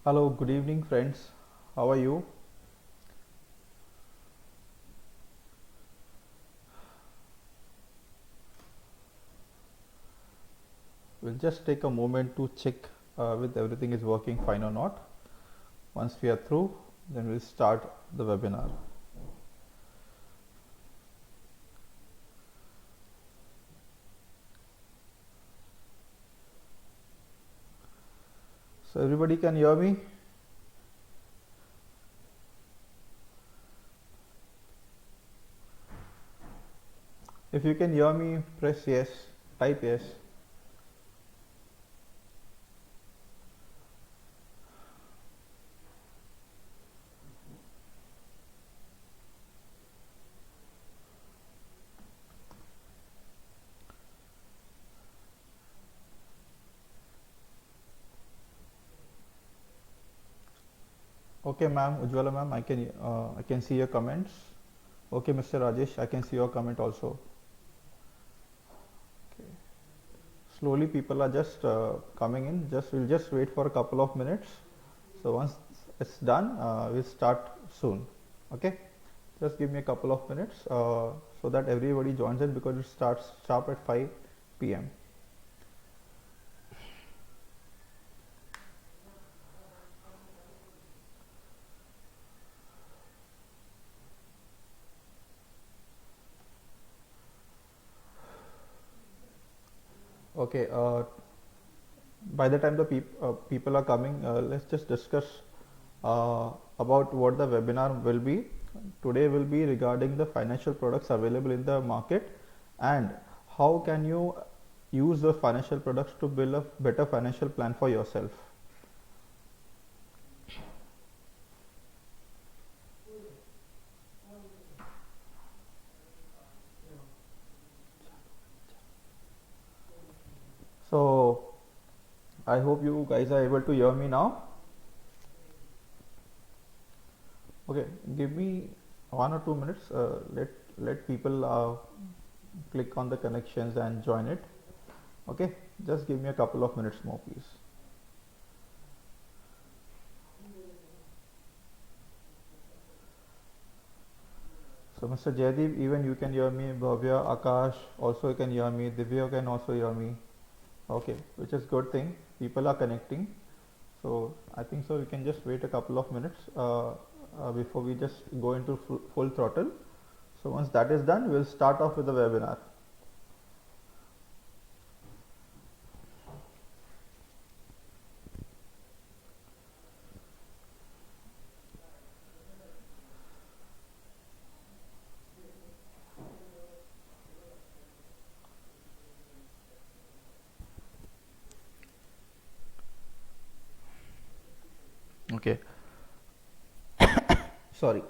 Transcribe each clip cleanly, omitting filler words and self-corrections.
Hello, good evening, friends. How are you? We'll just take a moment to check with everything is working fine or not. Once we are through, then we'll start the webinar. So everybody can hear me? If you can hear me, press yes, type yes. Okay, ma'am, Ujwala ma'am, I can see your comments. Okay, Mr. Rajesh, I can see your comment also. Okay. Slowly people are just coming in. We'll just wait for a couple of minutes. So once it's done, we'll start soon. Okay. Just give me a couple of minutes so that everybody joins in because it starts sharp at 5 p.m. Okay. By the time the people are coming, let's just discuss about what the webinar will be. Today will be regarding the financial products available in the market and how can you use the financial products to build a better financial plan for yourself. So I hope you guys are able to hear me now. Okay, give me 1 or 2 minutes. Let people click on the connections and join it. Okay, just give me a couple of minutes more, please. So, Mr. Jaydeep, even you can hear me. Bhavya, Akash, also you can hear me. Divya can also hear me. Okay, which is good thing. People are connecting. So I think so. We can just wait a couple of minutes before we just go into full throttle. So once that is done, we'll start off with the webinar. Okay. Sorry.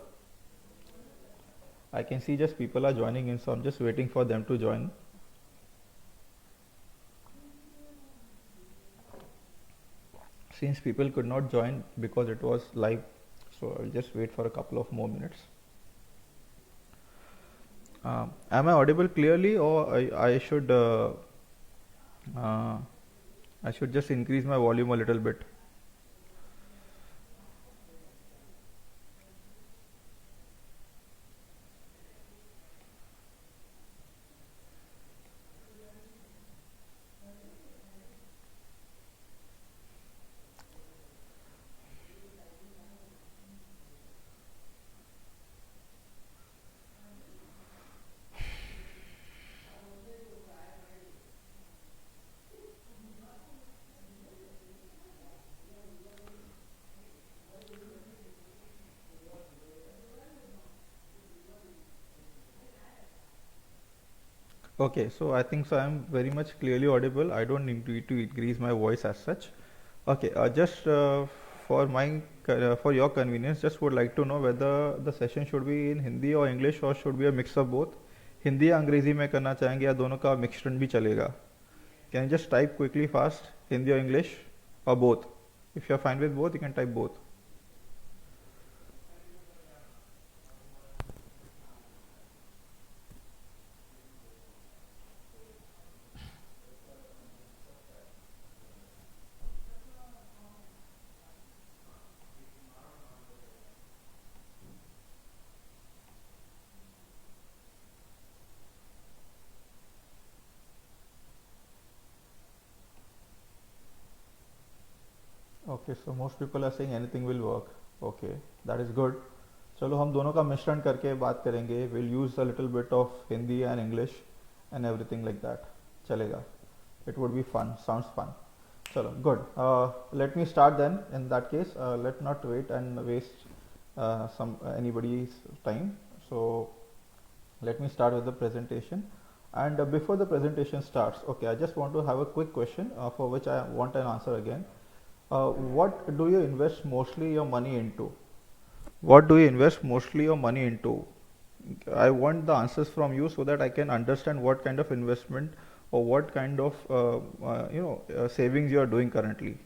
I can see just people are joining in, so I'm just waiting for them to join. Since people could not join because it was live, so I'll just wait for a couple of more minutes. Am I audible clearly, or uh, I should just increase my volume a little bit? Okay, so I think so. I'm very much clearly audible. I don't need to increase my voice as such. Okay, just for for your convenience, just would like to know whether the session should be in Hindi or English or should be a mix of both. Hindi या अंग्रेजी में करना चाहेंगे या दोनों का mixed भी चलेगा? Can you just type quickly fast Hindi or English or both? If you're fine with both, you can type both. Okay, so most people are saying anything will work. Okay, that is good. चलो हम दोनों का मिश्रण करके बात करेंगे. Will use a little bit of Hindi and English and everything like that. चलेगा. It would be fun. Sounds fun. Chalo, good. Let me start then. In that case, let not wait and waste some anybody's time. So let me start with the presentation. And before the presentation starts, okay, I just want to have a quick question for which I want an answer again. What do you invest mostly your money into? What do you invest mostly your money into? I want the answers from you so that I can understand what kind of investment or what kind of savings you are doing currently.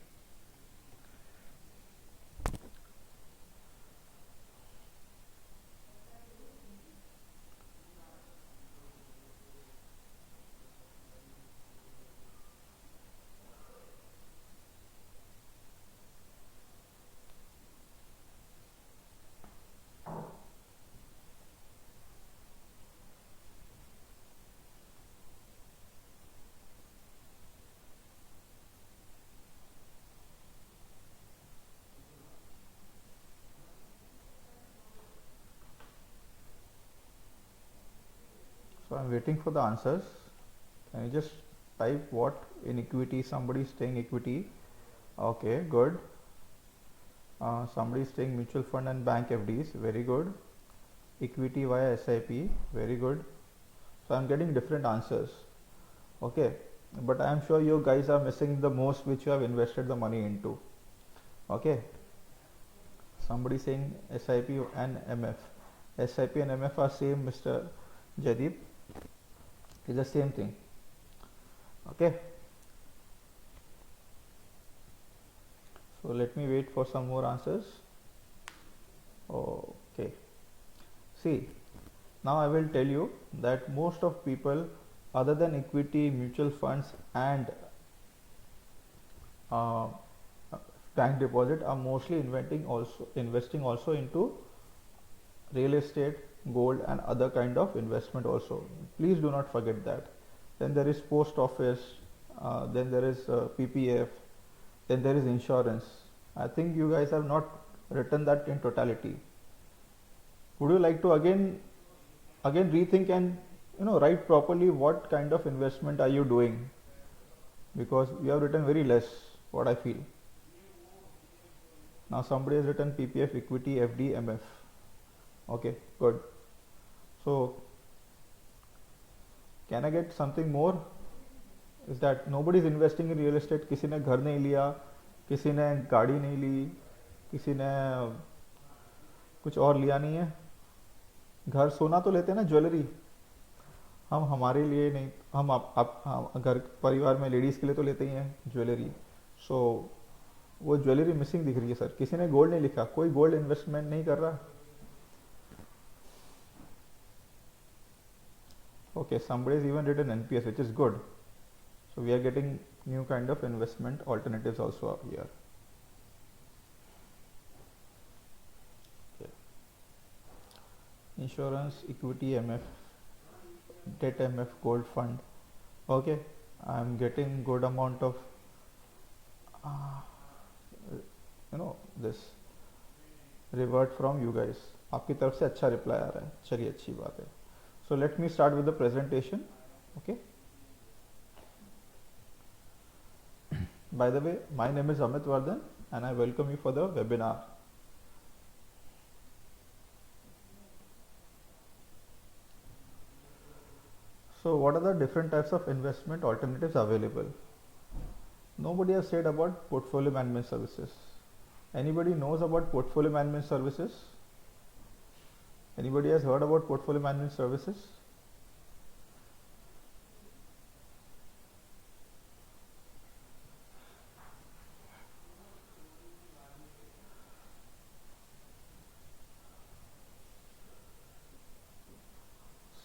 So I'm waiting for the answers. Can you just type what in equity? Somebody is saying equity. Okay, good. Somebody is saying mutual fund and bank FDs. Very good. Equity via SIP. Very good. So I'm getting different answers. Okay, but I am sure you guys are missing the most which you have invested the money into. Okay. Somebody saying SIP and MF. SIP and MF are same, Mr. Jadip. It's the same thing. Okay. So let me wait for some more answers. Okay. See, now I will tell you that most of people other than equity, mutual funds and uh, bank deposit are mostly investing also into real estate, gold and other kind of investment also. Please do not forget that. Then there is post office, then there is PPF, then there is insurance. I think you guys have not written that in totality. Would you like to again rethink and write properly what kind of investment are you doing? Because you have written very less, what I feel. Now somebody has written PPF, equity, FD, MF. Okay, good. So can I get something more? Is that nobody is investing in real estate. किसी ने घर नहीं लिया, किसी ने गाड़ी नहीं ली, किसी ने कुछ और लिया नहीं है. घर सोना तो लेते हैं ना, ज्वेलरी. हम हमारे लिए नहीं, हम घर परिवार में लेडीज के लिए तो लेते ही हैं ज्वेलरी. सो वो ज्वेलरी मिसिंग दिख रही है सर. किसी ने गोल्ड नहीं लिखा, कोई गोल्ड इन्वेस्टमेंट नहीं कर रहा. Okay, somebody has even written NPS, which is good. So we are getting new kind of investment alternatives also up here. Okay. Insurance, equity, MF, debt, MF, gold fund. Okay, I am getting good amount of this revert from you guys. आपकी तरफ से अच्छा reply आ रहा है. चलिए, अच्छी बात है. So let me start with the presentation. Okay. By the way, my name is Amit Vardhan and I welcome you for the webinar. So what are the different types of investment alternatives available? Nobody has said about portfolio management services. Anybody knows about portfolio management services? Anybody has heard about portfolio management services?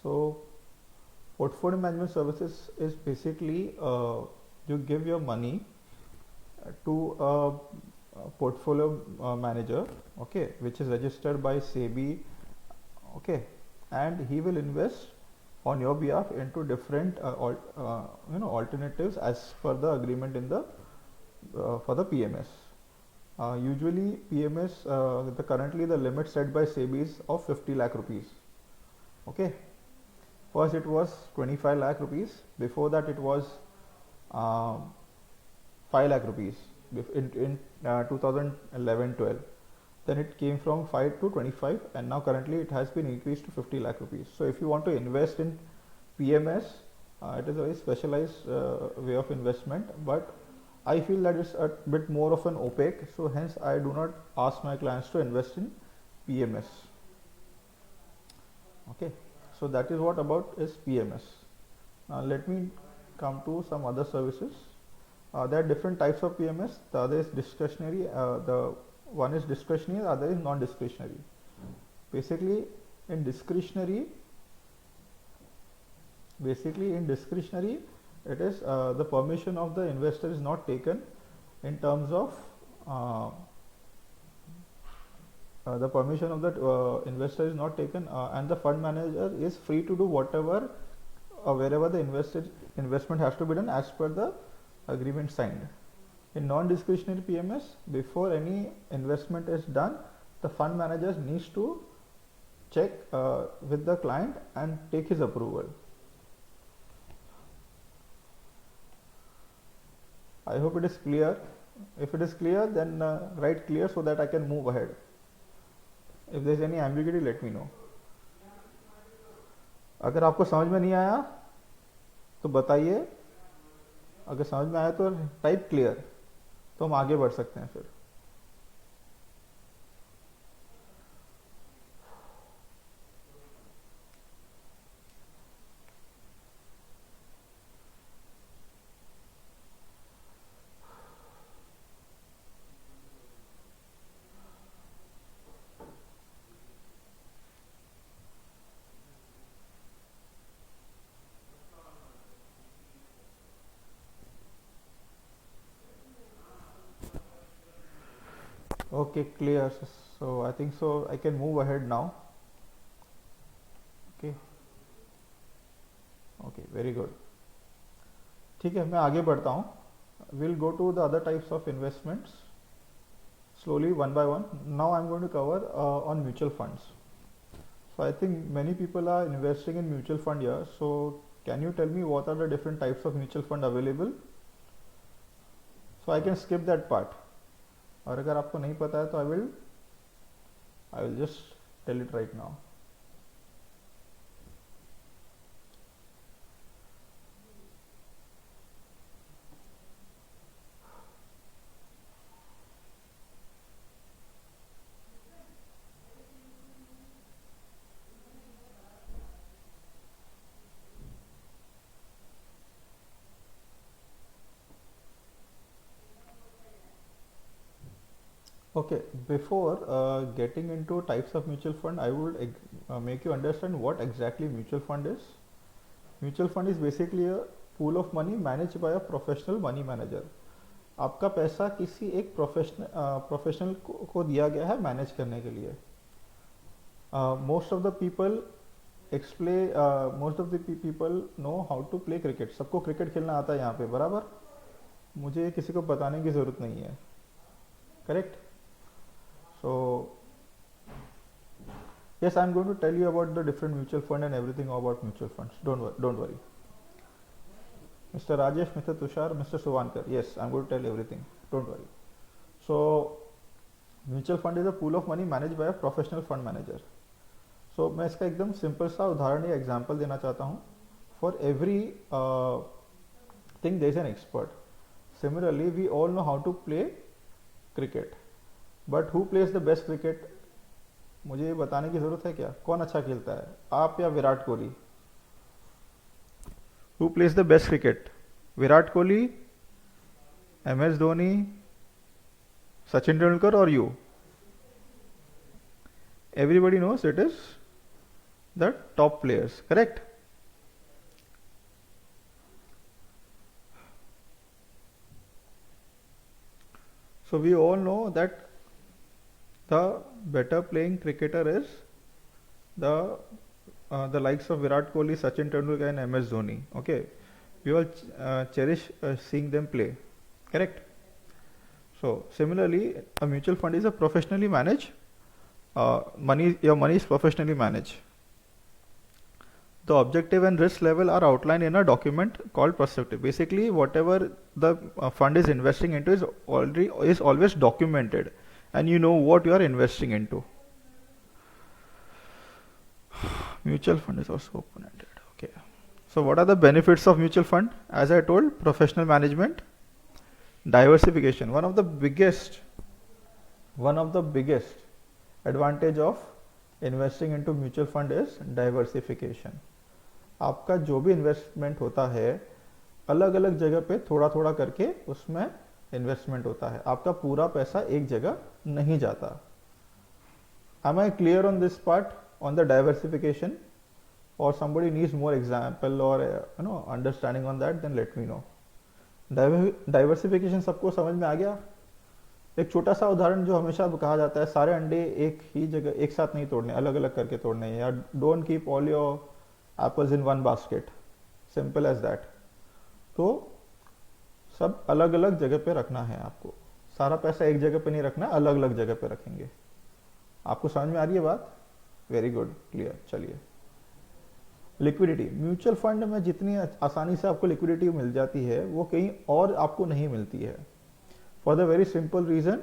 So portfolio management services is basically you give your money to a portfolio manager, okay, which is registered by SEBI, okay, and he will invest on your behalf into different alternatives as per the agreement in the for the PMS. Usually PMS, currently the limit set by SEBI is of 50 lakh rupees. Okay. First it was 25 lakh rupees. Before that it was uh, 5 lakh rupees in 2011-12. Then it came from 5 to 25, and now currently it has been increased to 50 lakh rupees. So if you want to invest in PMS, it is a very specialized way of investment, but I feel that it's a bit more of an opaque, so hence I do not ask my clients to invest in PMS. Okay, so that is what about is PMS. Now let me come to some other services. There are different types of PMS. The other is discretionary. The one is discretionary, the other is non-discretionary. Basically, in discretionary, it is the permission of the investor is not taken in terms of the permission of the investor is not taken, and the fund manager is free to do whatever wherever the investment has to be done as per the agreement signed. In non-discretionary PMS, before any investment is done, the fund manager needs to check with the client and take his approval. I hope it is clear. If it is clear, then write clear so that I can move ahead. If there is any ambiguity, let me know. अगर आपको समझ में नहीं आया तो बताइए, अगर समझ में आया तो टाइप क्लियर, तो हम आगे बढ़ सकते हैं फिर. Okay, clear. So I think so I can move ahead now. Okay. Okay, very good. ठीक है, मैं आगे बढ़ता हूँ. We'll go to the other types of investments slowly one by one. Now I'm going to cover on mutual funds. So I think many people are investing in mutual fund here. So can you tell me what are the different types of mutual fund available? So I can skip that part. और अगर आपको नहीं पता है तो I will just tell it right now. Okay, before getting into types of mutual fund, I would make you understand what exactly mutual fund is. Mutual fund is basically a pool of money managed by a professional money manager. आपका पैसा किसी एक professional को दिया गया है manage करने के लिए. Most of the people know how to play cricket. सबको क्रिकेट खेलना आता है यहाँ पे, बराबर. मुझे किसी को बताने की ज़रूरत नहीं है, correct. So yes, I'm going to tell you about the different mutual fund and everything about mutual funds. Don't worry. Mr. Rajesh, Mr. Tushar, Mr. Suvankar. Yes, I'm going to tell you everything. Don't worry. So mutual fund is a pool of money managed by a professional fund manager. So मैं इसका एकदम simple सा उदाहरण या example देना चाहता हूँ. For every thing there is an expert. Similarly, we all know how to play cricket. But who plays the best cricket? मुझे ये बताने की जरूरत है क्या? कौन अच्छा खेलता है, आप या Virat Kohli? Who plays the best cricket? Virat Kohli, MS Dhoni, Sachin Tendulkar और you? Everybody knows it is the top players, correct? So we all know that the better playing cricketer is the likes of Virat Kohli, Sachin Tendulkar and MS Dhoni. Okay, we all cherish seeing them play, correct? So similarly, a mutual fund is a professionally managed your money is professionally managed. The objective and risk level are outlined in a document called prospectus. Basically, whatever the fund is investing into is always documented, and you know what you are investing into. Mutual fund is also open-ended. Okay. So what are the benefits of mutual fund? As I told, professional management, diversification. One of the biggest advantage of investing into mutual fund is diversification. आपका जो भी investment होता है अलग अलग जगह पे थोड़ा थोड़ा करके उसमें इन्वेस्टमेंट होता है, आपका पूरा पैसा एक जगह नहीं जाता. Am I clear on this part on the diversification, or somebody needs more example or understanding on that? Then let me know. Diversification सबको समझ में आ गया? एक छोटा सा उदाहरण जो हमेशा कहा जाता है, सारे अंडे एक ही जगह एक साथ नहीं तोड़ने, अलग अलग करके तोड़ने, या don't keep all your apples in one basket, simple as that. तो सब अलग अलग जगह पे रखना है आपको, सारा पैसा एक जगह पे नहीं रखना, अलग अलग जगह पे रखेंगे. आपको समझ में आ रही है बात? Very good, clear. चलिए, लिक्विडिटी. म्यूचुअल फंड में जितनी आसानी से आपको लिक्विडिटी मिल जाती है वो कहीं और आपको नहीं मिलती है. For the very simple reason,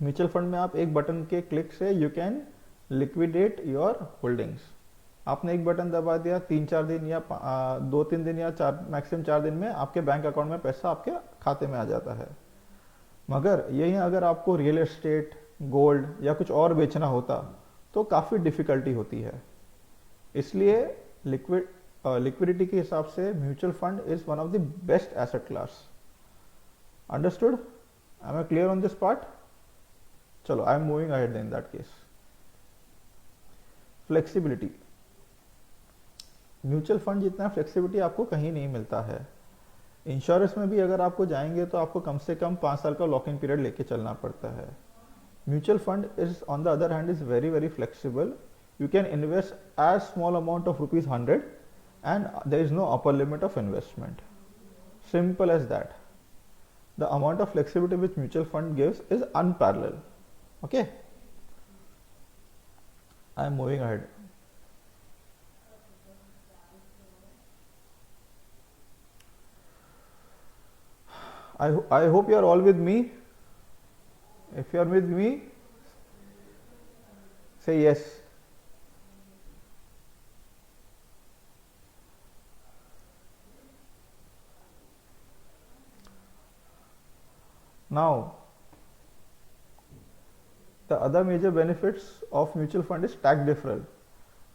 mutual fund में आप एक बटन के क्लिक से you can liquidate your holdings. आपने एक बटन दबा दिया, 3-4 दिन या 2-3 दिन या मैक्सिमम 4 दिन में आपके बैंक अकाउंट में पैसा आपके खाते में आ जाता है. मगर यही अगर आपको रियल एस्टेट, गोल्ड या कुछ और बेचना होता तो काफ़ी डिफिकल्टी होती है. इसलिए लिक्विडिटी के हिसाब से mutual fund is one of the best asset class. Understood? I am clear on this part? चलो, I am moving ahead in that case. Flexibility. Mutual fund जितना फ्लेक्सिबिलिटी आपको कहीं नहीं मिलता है. इंश्योरेंस में भी अगर आपको जाएंगे तो आपको कम से कम 5 साल का लॉक इन पीरियड लेके चलना पड़ता है. Mutual fund is on the other hand is very very flexible. You can invest as small amount of ₹100 and there is no upper limit of investment. Simple as that. The amount of flexibility which mutual fund gives is unparalleled. Okay. I am moving ahead. I hope you are all with me. If you are with me, say yes. Now, the other major benefits of mutual fund is tax deferral.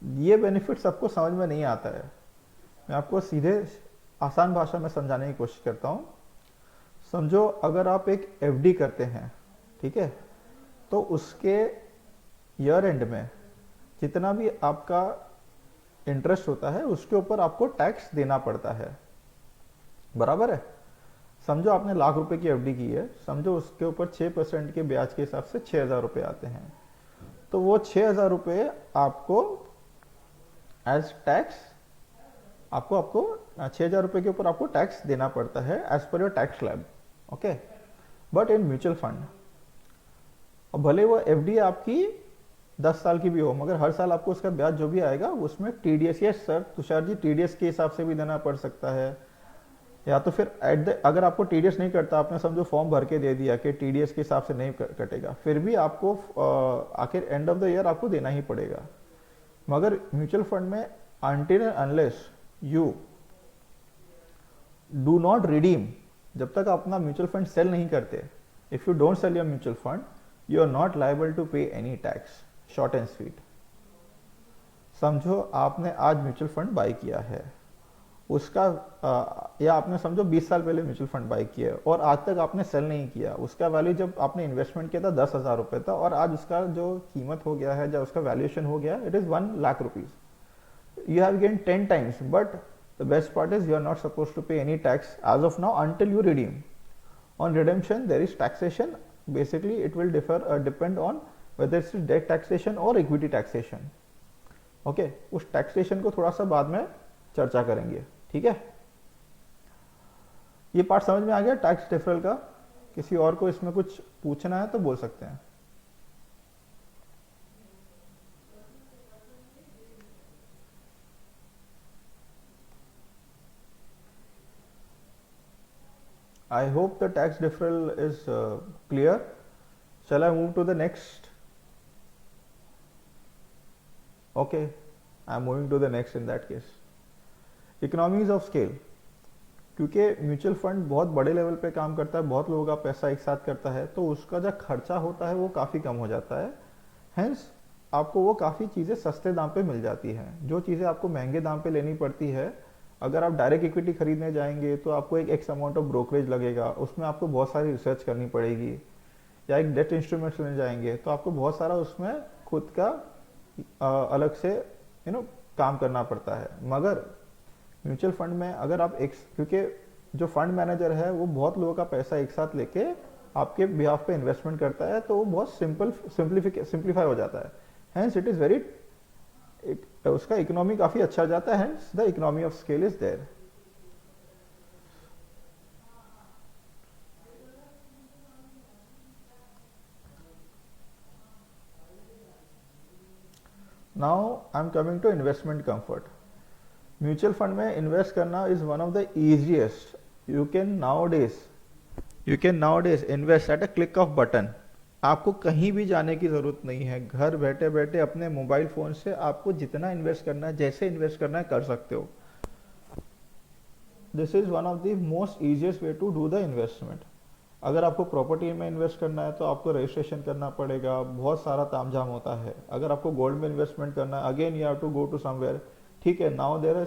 ये benefits आपको समझ में नहीं आता है. मैं आपको सीधे आसान भाषा में समझाने की कोशिश करता हूँ. समझो अगर आप एक एफडी करते हैं, ठीक है, तो उसके ईयर एंड में जितना भी आपका इंटरेस्ट होता है उसके ऊपर आपको टैक्स देना पड़ता है. बराबर है? समझो आपने ₹1,00,000 की एफडी की है, समझो उसके ऊपर 6% के ब्याज के हिसाब से 6,000 रुपये आते हैं. तो वो 6,000 रुपये आपको एज टैक्स आपको 6,000 रुपये के ऊपर आपको टैक्स देना पड़ता है as per your tax slab. Okay. But in mutual fund, और भले वो एफडी आपकी 10 साल की भी हो, मगर हर साल आपको उसका ब्याज जो भी आएगा उसमें TDS, yes sir Tushar ji, TDS के हिसाब से भी देना पड़ सकता है. या तो फिर अगर आपको टीडीएस नहीं करता, आपने समझो फॉर्म भर के दे दिया कि टीडीएस के हिसाब से नहीं कटेगा, फिर भी आपको आखिर एंड ऑफ द ईयर आपको देना ही पड़ेगा. मगर म्यूचुअल फंड में until and unless you do not redeem, जब तक आप अपना म्यूचुअल फंड सेल नहीं करते, if you don't sell your mutual fund, you are not liable to pay any tax. Short and sweet. समझो आपने आज म्यूचुअल फंड बाय किया है, उसका या आपने समझो 20 साल पहले म्यूचुअल फंड बाय किया और आज तक आपने सेल नहीं किया, उसका वैल्यू जब आपने इन्वेस्टमेंट किया था 10,000 रुपये था, और आज उसका जो कीमत हो गया है, जब उसका वैल्यूएशन हो गया, it is 1,00,000 rupees. You have gain 10 times, but the best part is you are not suppose to pay any tax as of now until you redeem. On redemption there is taxation. Basically it will depend on whether it's direct taxation और equity taxation. Okay, उस taxation को थोड़ा सा बाद में चर्चा करेंगे. ठीक है, ये पार्ट समझ में आ गया टैक्स डिफरल का? किसी और को इसमें कुछ पूछना है तो बोल सकते हैं। I hope the tax deferral is clear. Shall I move to the next? Okay, I'm moving to the next in that case. Economies of scale. क्योंकि म्यूचुअल फंड बहुत बड़े लेवल पे काम करता है, बहुत लोगों का पैसा एक साथ करता है, तो उसका जो खर्चा होता है वो काफ़ी कम हो जाता है। हेंस आपको वो काफ़ी चीज़ें सस्ते दाम पे मिल जाती हैं। जो चीज़ें आपको महंगे दाम पे लेनी पड़ती है, अगर आप डायरेक्ट इक्विटी खरीदने जाएंगे तो आपको एक एक्स अमाउंट ऑफ ब्रोकरेज लगेगा, उसमें आपको बहुत सारी रिसर्च करनी पड़ेगी। या एक डेट इंस्ट्रूमेंट्स लेने जाएंगे तो आपको बहुत सारा उसमें खुद का अलग से काम करना पड़ता है। मगर म्यूचुअल फंड में अगर आप एक, क्योंकि जो फंड मैनेजर है वो बहुत लोगों का पैसा एक साथ लेके आपके बिहाफ पे इन्वेस्टमेंट करता है, तो वो बहुत सिंप्लीफाई हो जाता है। हेंस इट इज़ वेरी, उसका इकोनॉमी काफ़ी अच्छा जाता है। Hence the economy of scale is there. Now I am coming to investment comfort. Mutual fund में इन्वेस्ट करना is one of the easiest. You can nowadays invest at a click of button. आपको कहीं भी जाने की जरूरत नहीं है, घर बैठे बैठे अपने मोबाइल फोन से आपको जितना इन्वेस्ट करना है, जैसे इन्वेस्ट करना है, कर सकते हो। This is one of the most easiest way to do the investment. अगर आपको प्रॉपर्टी में इन्वेस्ट करना है तो आपको रजिस्ट्रेशन करना पड़ेगा, बहुत सारा तामझाम होता है। अगर आपको गोल्ड में इन्वेस्टमेंट करना है, again you have to go to somewhere. ठीक है, now there are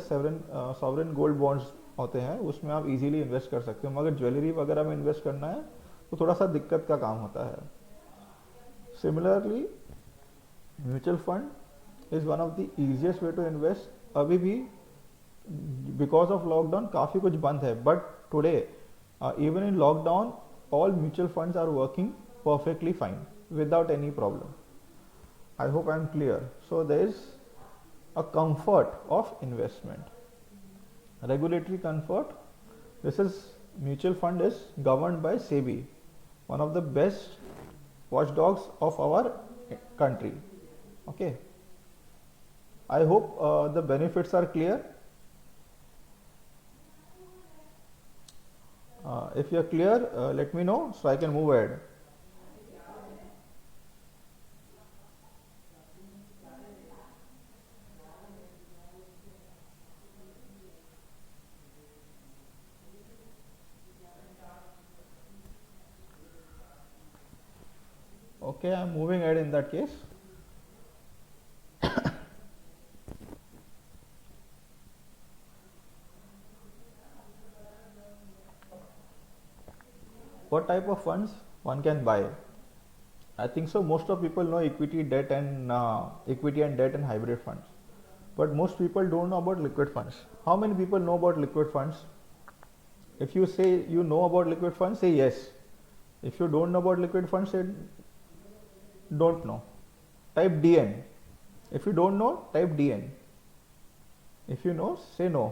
sovereign gold bonds होते हैं, उसमें आप इजीली इन्वेस्ट कर सकते हो। मगर ज्वेलरी वगैरह में इन्वेस्ट करना है तो थोड़ा सा दिक्कत का काम होता है। Similarly mutual fund is one of the easiest way to invest. अभी भी बिकॉज ऑफ लॉकडाउन काफ़ी कुछ बंद है, but today even in lockdown all mutual funds are working perfectly fine without any problem. I hope I am clear. So there is a comfort of investment. Regulatory comfort. This is, mutual fund is governed by SEBI, one of the best watchdogs of our country. Okay. I hope the benefits are clear. If you are clear, let me know so I can move ahead. Okay, I am moving ahead in that case. What type of funds one can buy? I think so most of people know equity, debt and hybrid funds, but most people don't know about liquid funds. How many people know about liquid funds? If you say you know about liquid funds, say yes. If you don't know about liquid funds, say don't know. Type DN. If you don't know, type DN. If you know, say no.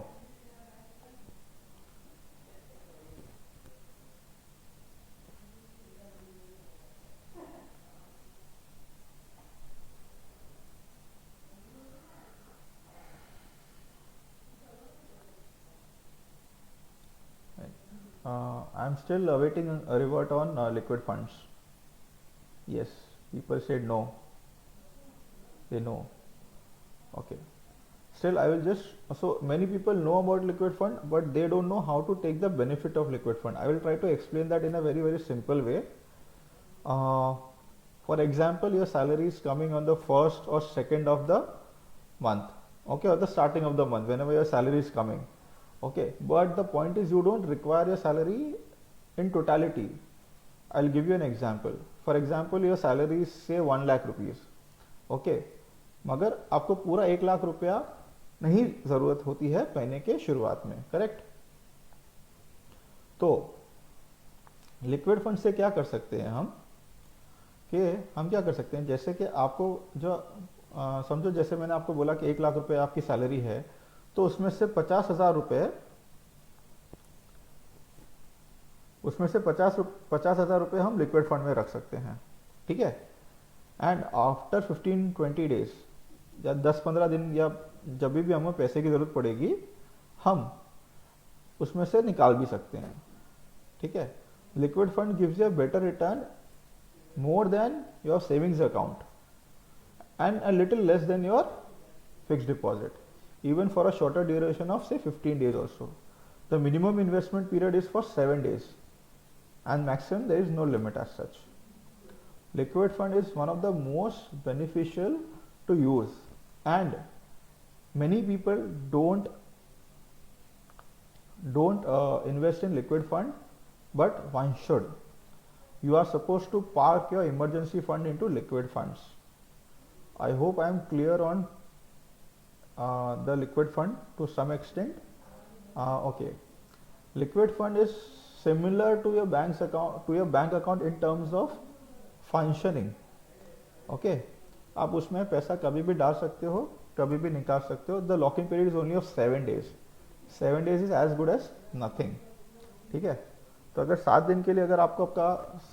I'm still awaiting a revert on liquid funds. Yes, people said no. They know. Okay. Still, I will just, so many people know about liquid fund, but they don't know how to take the benefit of liquid fund. I will try to explain that in a very, very simple way. For example, your salary is coming on the first or second of the month, okay, or the starting of the month, whenever your salary is coming. Okay, but the point is you don't require your salary in totality. I'll give you an example. For example, your salary is say 1 lakh rupees. Okay, मगर आपको पूरा 1 लाख रुपया नहीं जरूरत होती है महीने के शुरुआत में, करेक्ट? तो लिक्विड फंड से क्या कर सकते हैं हम क्या कर सकते हैं, जैसे कि आपको जो समझो, जैसे मैंने आपको बोला कि 1 लाख रुपए आपकी सैलरी है, तो उसमें से 50,000 रुपए उसमें से 50,000 रुपये हम लिक्विड फंड में रख सकते हैं, ठीक है। एंड आफ्टर 15-20 डेज या 10-15 दिन या जब भी हमें पैसे की ज़रूरत पड़ेगी, हम उसमें से निकाल भी सकते हैं, ठीक है। Liquid fund gives you a better return more than your savings account and a little less than your fixed deposit, even for a shorter duration of say 15 days also. The minimum investment period is for 7 days and maximum there is no limit as such. Liquid fund is one of the most beneficial to use, and many people don't invest in liquid fund, but one should. You are supposed to park your emergency fund into liquid funds. I hope I am clear on the liquid fund to some extent. Okay, liquid fund is similar to your bank account in terms of functioning. Okay, आप उसमें पैसा कभी भी डाल सकते हो, कभी भी निकाल सकते हो. The locking period is only of 7 days. 7 days is as good as nothing. ठीक है. तो अगर 7 दिन के लिए अगर आपको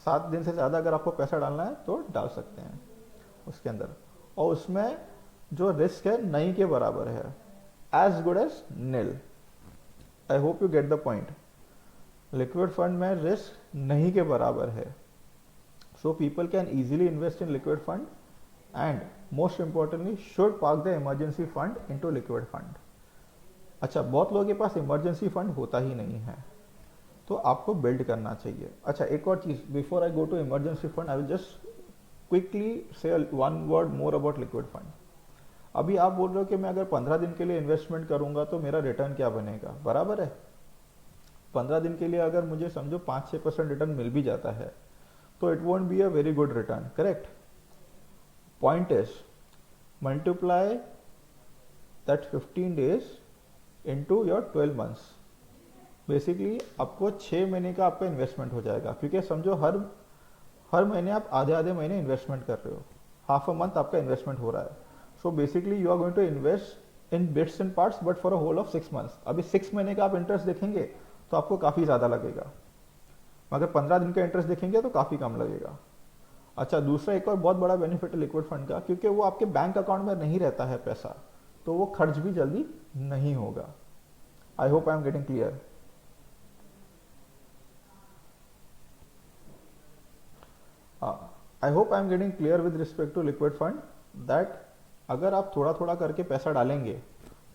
7 दिन से ज़्यादा अगर आपको पैसा डालना है तो डाल सकते हैं उसके अंदर, और उसमें जो रिस्क है नहीं के बराबर है, as good as nil. I hope you get the point. Liquid fund में रिस्क नहीं के बराबर है, so people can easily invest in liquid fund and most importantly should park the emergency fund into liquid fund. अच्छा, बहुत लोगों के पास emergency fund होता ही नहीं है, तो आपको बिल्ड करना चाहिए. अच्छा, एक और चीज, before I go to emergency fund I will just quickly say one word more about liquid fund. अभी आप बोल रहे हो कि मैं अगर 15 दिन के लिए इन्वेस्टमेंट करूंगा तो मेरा रिटर्न क्या बनेगा, बराबर है. 15 दिन के लिए अगर मुझे समझो 5-6% रिटर्न मिल भी जाता है तो it won't be a very good return, correct. Point is multiply that 15 days into your 12 months. Basically आपको 6 महीने का आपका इन्वेस्टमेंट हो जाएगा, क्योंकि समझो हर महीने आप आधे महीने इन्वेस्टमेंट कर रहे हो, हाफ अ मंथ आपका इन्वेस्टमेंट हो रहा है. So basically you are going to invest in bits and parts but for a whole of 6 months. अभी 6 महीने का आप इंटरेस्ट देखेंगे तो आपको काफ़ी ज़्यादा लगेगा, मगर 15 दिन का इंटरेस्ट देखेंगे तो काफ़ी कम लगेगा. अच्छा, दूसरा एक और बहुत बड़ा बेनिफिट है लिक्विड फंड का, क्योंकि वो आपके बैंक अकाउंट में नहीं रहता है पैसा, तो वो खर्च भी जल्दी नहीं होगा. I hope I am getting clear. I hope I am getting clear with respect to liquid fund that अगर आप थोड़ा थोड़ा करके पैसा डालेंगे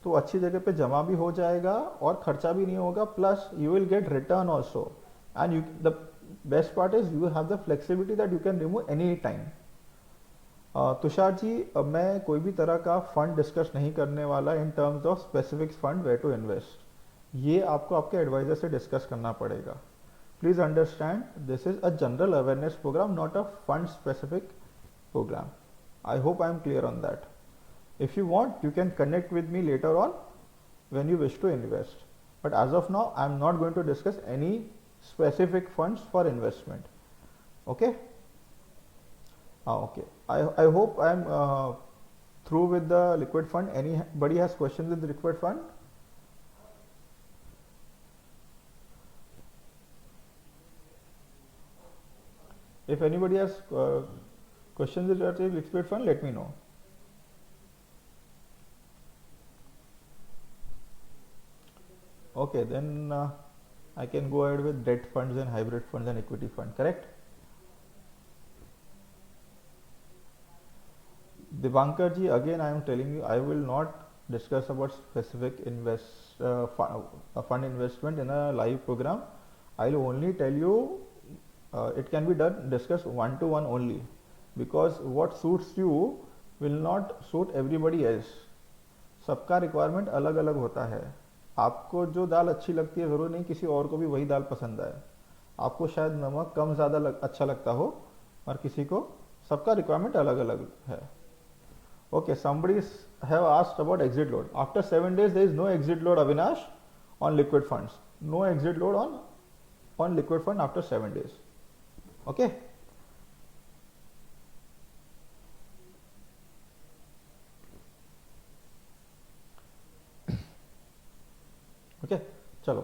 तो अच्छी जगह पे जमा भी हो जाएगा और खर्चा भी नहीं होगा, plus you will get return also. And you the best part is you have the flexibility that you can remove any time. Tushar ji, मैं कोई भी तरह का फंड डिस्कस नहीं करने वाला in terms of specific fund where to invest. ये आपको आपके एडवाइजर से डिस्कस करना पड़ेगा. Please understand, this is a general awareness program, not a fund specific program. I hope I am clear on that. If you want, you can connect with me later on when you wish to invest. But as of now, I am not going to discuss any specific funds for investment. Okay? Okay. I hope I am through with the liquid fund. Anybody has questions with the liquid fund? If anybody has questions regarding liquid fund, let me know. Okay, then I can go ahead with debt funds and hybrid funds and equity fund, correct? Divankar ji, again I am telling you, I will not discuss about specific fund investment in a live program. I will only tell you it can be discussed one-to-one only, because what suits you will not suit everybody else. सबका requirement अलग अलग होता है. आपको जो दाल अच्छी लगती है ज़रूर नहीं किसी और को भी वही दाल पसंद आए. आपको शायद नमक कम ज़्यादा अच्छा लगता हो और किसी को, सबका रिक्वायरमेंट अलग अलग है. Okay, somebody have asked about exit load. After 7 days, there is no exit load, Avinash, on liquid funds. No exit load on liquid fund after 7 days. Okay. Okay. चलो,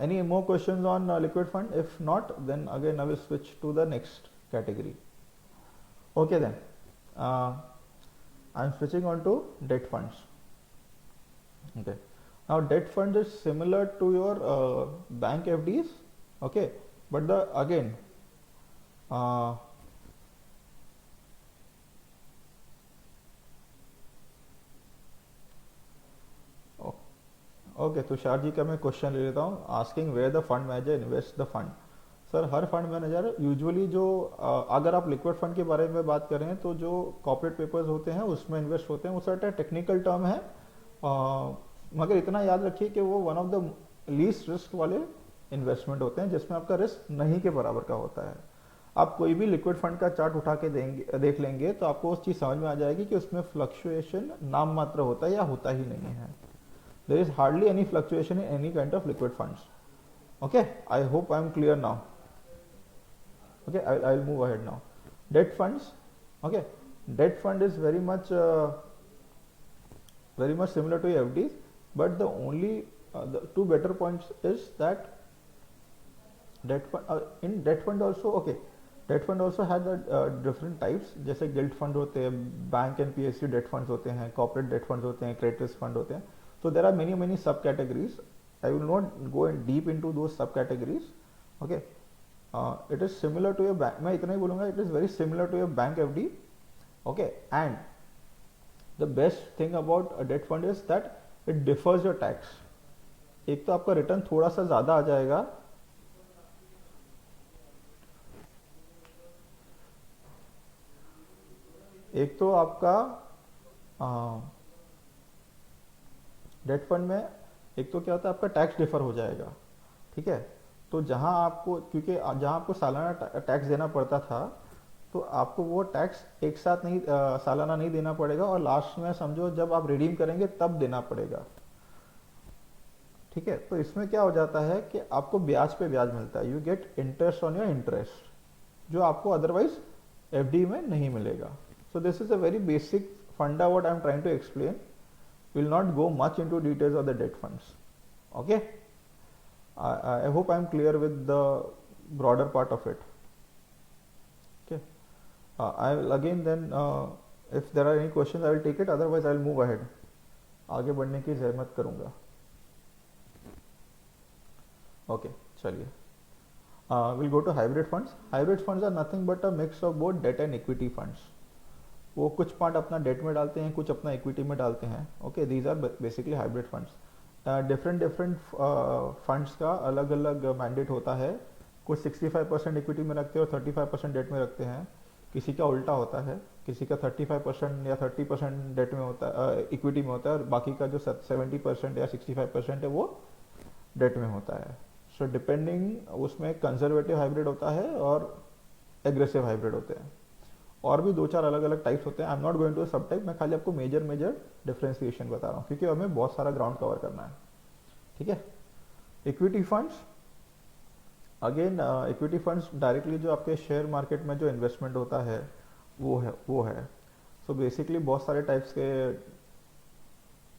any more questions on liquid fund? If not, then again I will switch to the next category. Okay then, I am switching on to debt funds. Okay, now debt fund is similar to your bank FDs. Okay, but the again okay, Tushar ji का मैं question ले लेता हूँ. Asking where the fund manager invest the fund. Sir, हर fund manager usually जो अगर आप liquid fund के बारे में बात करें तो जो कॉर्पोरेट पेपर्स होते हैं उसमें इन्वेस्ट होते हैं. वो सर्टेन टेक्निकल टर्म है, मगर इतना याद रखिए कि वो one of the least risk वाले इन्वेस्टमेंट होते हैं जिसमें आपका रिस्क नहीं के बराबर का होता है. आप कोई भी लिक्विड फंड का चार्ट उठा के देख लेंगे तो आपको उस चीज़ समझ में आ जाएगी कि उसमें फ्लक्चुएशन नाम मात्र होता है या होता ही नहीं है. There is hardly any fluctuation in any kind of liquid funds. Okay, I hope I am clear now. Okay, I'll move ahead now. Debt funds. Okay, debt fund is very much similar to FDs, but the only the two better points is that in debt fund also, okay, debt fund also has the different types. जैसे gilt fund होते हैं, bank and PSU debt funds होते हैं, corporate debt funds होते हैं, credit risk fund होते हैं. So there are many subcategories. I will not go in deep into those subcategories. Okay, it is similar to your bank. मैं इतना ही बोलूँगा, it is very similar to your bank FD. Okay, and the best thing about a debt fund is that it differs your tax. एक तो आपका return थोड़ा सा ज़्यादा आ जाएगा. एक तो आपका डेट फंड में एक तो क्या होता है, आपका टैक्स डिफर हो जाएगा. ठीक है, तो जहां आपको, क्योंकि जहां आपको सालाना टैक्स देना पड़ता था तो आपको वो टैक्स एक साथ नहीं सालाना नहीं देना पड़ेगा और लास्ट में समझो जब आप रिडीम करेंगे तब देना पड़ेगा. ठीक है, तो इसमें क्या हो जाता है कि आपको ब्याज पे ब्याज मिलता है. You get interest on your interest, जो आपको अदरवाइज एफडी में नहीं मिलेगा. So this is a very basic funda what I am trying to explain. Will not go much into details of the debt funds. Okay, I hope I am clear with the broader part of it. Okay, I will again then if there are any questions I will take it, otherwise I will move ahead. आगे बढ़ने की जहमत करूँगा. Okay, चलिए. We'll go to hybrid funds. Hybrid funds are nothing but a mix of both debt and equity funds. वो कुछ part अपना date में डालते हैं, कुछ अपना इक्विटी में डालते हैं. Okay, these are basically hybrid funds. Different funds का अलग अलग मैंडेट होता है. कुछ 65% इक्विटी में रखते हैं और 35% डेट में रखते हैं. किसी का उल्टा होता है, किसी का 35% या 30% डेट में होता है, इक्विटी में होता है, और बाकी का जो 70% या 65% है वो डेट में होता है. सो डिपेंडिंग, उसमें कंजर्वेटिव हाइब्रिड होता है और एग्रेसिव हाइब्रिड होते हैं. और भी दो चार अलग अलग टाइप्स होते हैं. I am not going to सब टाइप. मैं खाली आपको मेजर डिफरेंशिएशन बता रहा हूँ क्योंकि हमें बहुत सारा ग्राउंड कवर करना है. ठीक है, equity funds. Again equity funds directly जो आपके शेयर मार्केट में जो इन्वेस्टमेंट होता है वो है. सो बेसिकली बहुत सारे टाइप्स के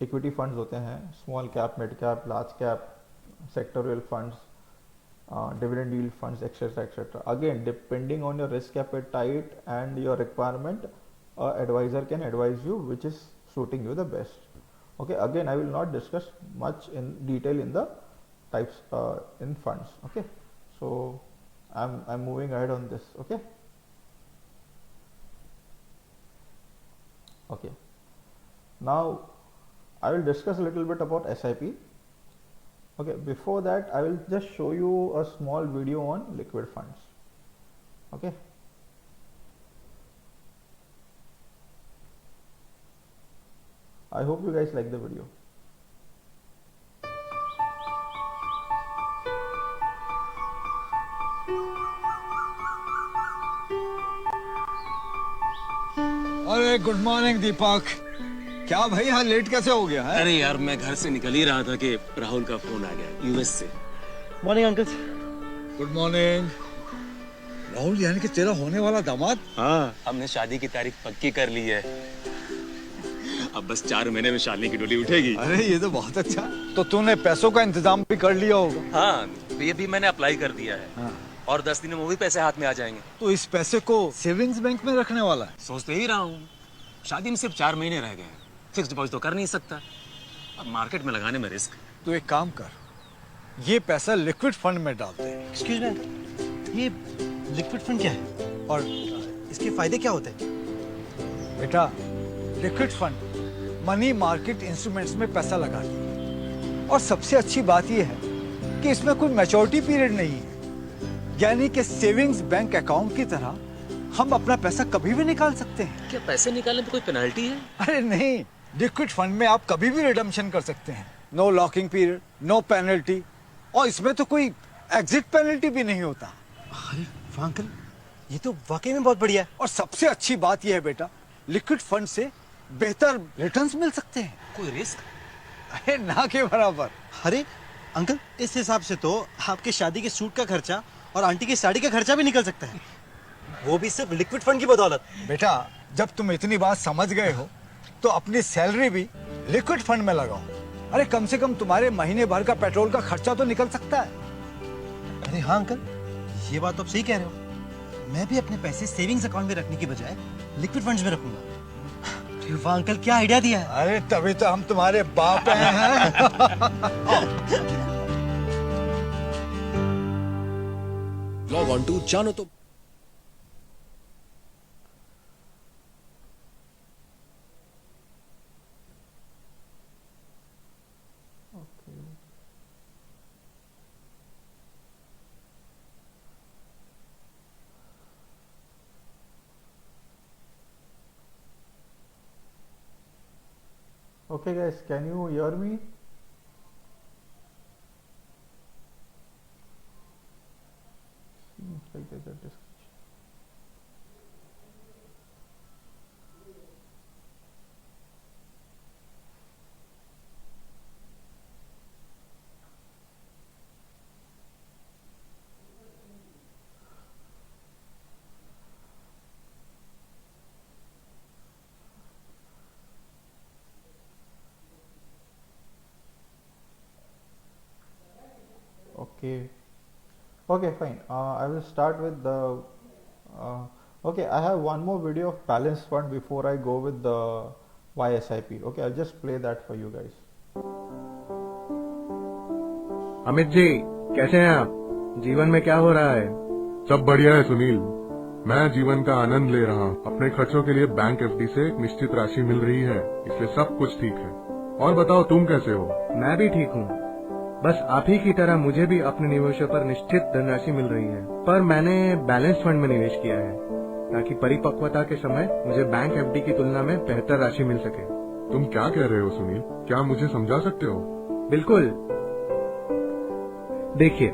इक्विटी फंड्स होते हैं. Small cap, mid cap, large cap, sectoral funds, dividend yield funds, etc. Again, depending on your risk appetite and your requirement, advisor can advise you which is suiting you the best. Okay, again I will not discuss much in detail in the types in funds. Okay, so I'm moving ahead on this. Okay, now I will discuss a little bit about SIP. Okay, before that I will just show you a small video on liquid funds. Okay, I hope you guys like the video. अरे good morning दीपक. क्या भाई, यहाँ late कैसे हो गया है? अरे यार, मैं घर से निकल ही रहा था कि राहुल का फोन आ गया यूएस से. Morning uncle. Good morning. Rahul यानी कि तेरा होने वाला दामाद? हाँ, हमने शादी की तारीख पक्की कर ली है. अब बस 4 महीने में शादी की डोली उठेगी. अरे ये तो बहुत अच्छा. तो तूने पैसों का इंतजाम भी कर लिया होगा। हाँ, ये भी मैंने अप्लाई कर दिया है। हाँ। और 10 दिनों में वो भी पैसे हाथ में आ जाएंगे। तो इस पैसे को सेविंग्स बैंक में रखने वाला है? सोच तो ही रहा हूँ। शादी में सिर्फ 4 महीने रह गए हैं। फिक्स डिपॉजिट तो कर नहीं सकता। अब मार्केट में लगाने में रिस्क। तो एक काम कर, ये पैसा लिक्विड फंड में डाल दे। एक्सक्यूज मी, ये लिक्विड फंड क्या है और इसके फायदे क्या होते हैं? बेटा, liquid fund money market instruments में पैसा लगाती है और सबसे अच्छी बात यह है कि इसमें कोई मैच्योरिटी पीरियड नहीं है, यानी कि सेविंग्स बैंक अकाउंट की तरह हम अपना पैसा कभी भी निकाल सकते हैं। क्या पैसे निकालने पे कोई पेनल्टी है? अरे नहीं, लिक्विड फंड में आप कभी भी रिडम्पशन कर सकते हैं। No locking period, no penalty, और इसमें तो कोई एग्जिट पेनल्टी भी नहीं होता। अरे वाह अंकल, ये तो वाकई में बहुत बढ़िया है। और सबसे अच्छी बात यह है बेटा, लिक्विड फंड से बेहतर रिटर्न्स मिल सकते हैं। कोई रिस्क? अरे ना के बराबर। अरे अंकल, इस हिसाब से तो आपके शादी के सूट का खर्चा और आंटी की साड़ी का खर्चा भी निकल सकता है, वो भी सिर्फ लिक्विड फंड की बदौलत। बेटा, जब तुम इतनी बात समझ गए हो तो अपनी सैलरी भी लिक्विड फंड में लगाओ। अरे कम से कम तुम्हारे महीने भर का पेट्रोल का खर्चा तो निकल सकता है। अरे हाँ अंकल, ये बात तो आप सही कह रहे हो। मैं भी अपने पैसे सेविंग्स अकाउंट में रखने की बजाय लिक्विड फंड्स में रखूंगा। अरे वाह अंकल, क्या आइडिया दिया है। अरे तभी तो हम तुम्हारे बाप हैं। लॉग ऑन टू जानो तो। Okay guys, can you hear me? Seems like there's a discussion. Okay. Okay, fine. I will start with the. Okay, I have one more video of balance fund before I go with the YSIP. Okay, I'll just play that for you guys. Amit ji, कैसे हैं आप? जीवन में क्या हो रहा है? सब बढ़िया है सुनील। मैं जीवन का आनंद ले रहा हूँ। अपने खर्चों के लिए बैंक एफडी से एक निश्चित राशि मिल रही है, इसलिए सब कुछ ठीक है। और बताओ तुम कैसे हो? मैं भी ठीक हूँ। बस आप ही की तरह मुझे भी अपने निवेशों पर निश्चित धनराशि मिल रही है, पर मैंने बैलेंस फंड में निवेश किया है ताकि परिपक्वता के समय मुझे बैंक एफडी की तुलना में बेहतर राशि मिल सके। तुम क्या कह रहे हो सुनील? क्या मुझे समझा सकते हो? बिल्कुल। देखिए,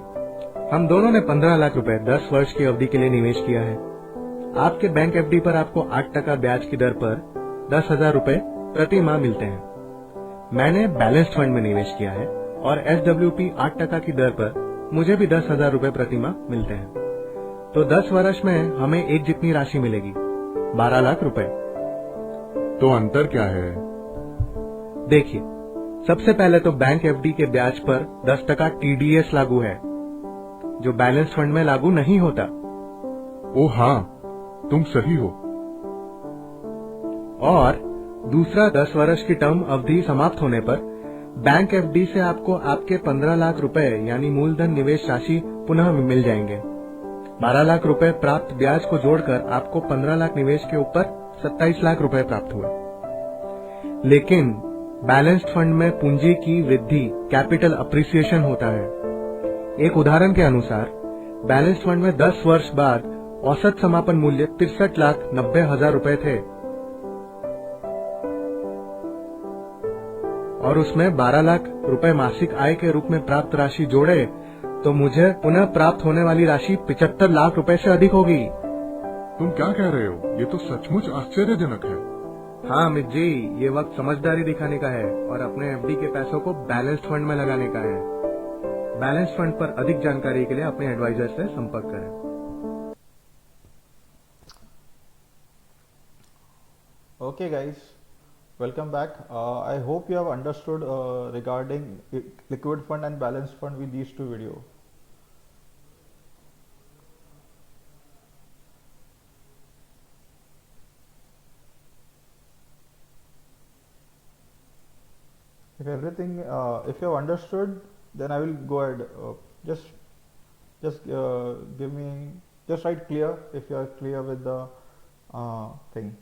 हम दोनों ने 15 लाख रुपए 10 वर्ष की अवधि के लिए निवेश किया है। आपके बैंक एफडी पर आपको 8% ब्याज की दर पर 10,000 रुपए प्रति माह मिलते हैं। मैंने बैलेंस्ड फंड में निवेश किया है और SWP 8% की दर पर मुझे भी 10,000 रुपए प्रति माह मिलते हैं। तो 10 वर्ष में हमें एक जितनी राशि मिलेगी, 12 लाख रुपए। तो अंतर क्या है? देखिए, सबसे पहले तो बैंक एफडी के ब्याज पर 10% TDS लागू है, जो बैलेंस फंड में लागू नहीं होता। ओ हाँ, तुम सही हो। और दूसरा, 10 वर्ष की टर्म अवधि समाप्त होने पर बैंक एफडी से आपको आपके 15 लाख रुपए यानी मूलधन निवेश राशि पुनः मिल जाएंगे। 12 लाख रुपए प्राप्त ब्याज को जोड़कर आपको 15 लाख निवेश के ऊपर 27 लाख रुपए प्राप्त हुए। लेकिन बैलेंस्ड फंड में पूंजी की वृद्धि कैपिटल अप्रिसिएशन होता है। एक उदाहरण के अनुसार बैलेंस्ड फंड में 10 वर्ष बाद औसत समापन मूल्य 63,90,000 रुपए थे और उसमें 12 लाख रुपए मासिक आय के रूप में प्राप्त राशि जोड़े तो मुझे पुनः प्राप्त होने वाली राशि 75 लाख रुपए से अधिक होगी। तुम क्या कह रहे हो? ये तो सचमुच आश्चर्यजनक है। हाँ अमित जी, ये वक्त समझदारी दिखाने का है और अपने एफडी के पैसों को बैलेंस्ड फंड में लगाने का है। बैलेंस्ड फंड पर अधिक जानकारी के लिए अपने एडवाइजर से संपर्क करें। Okay guys, Welcome back. I hope you have understood regarding liquid fund and balance fund with these two video. If everything, if you have understood, then I will go ahead. Just give me, just write clear if you are clear with the thing.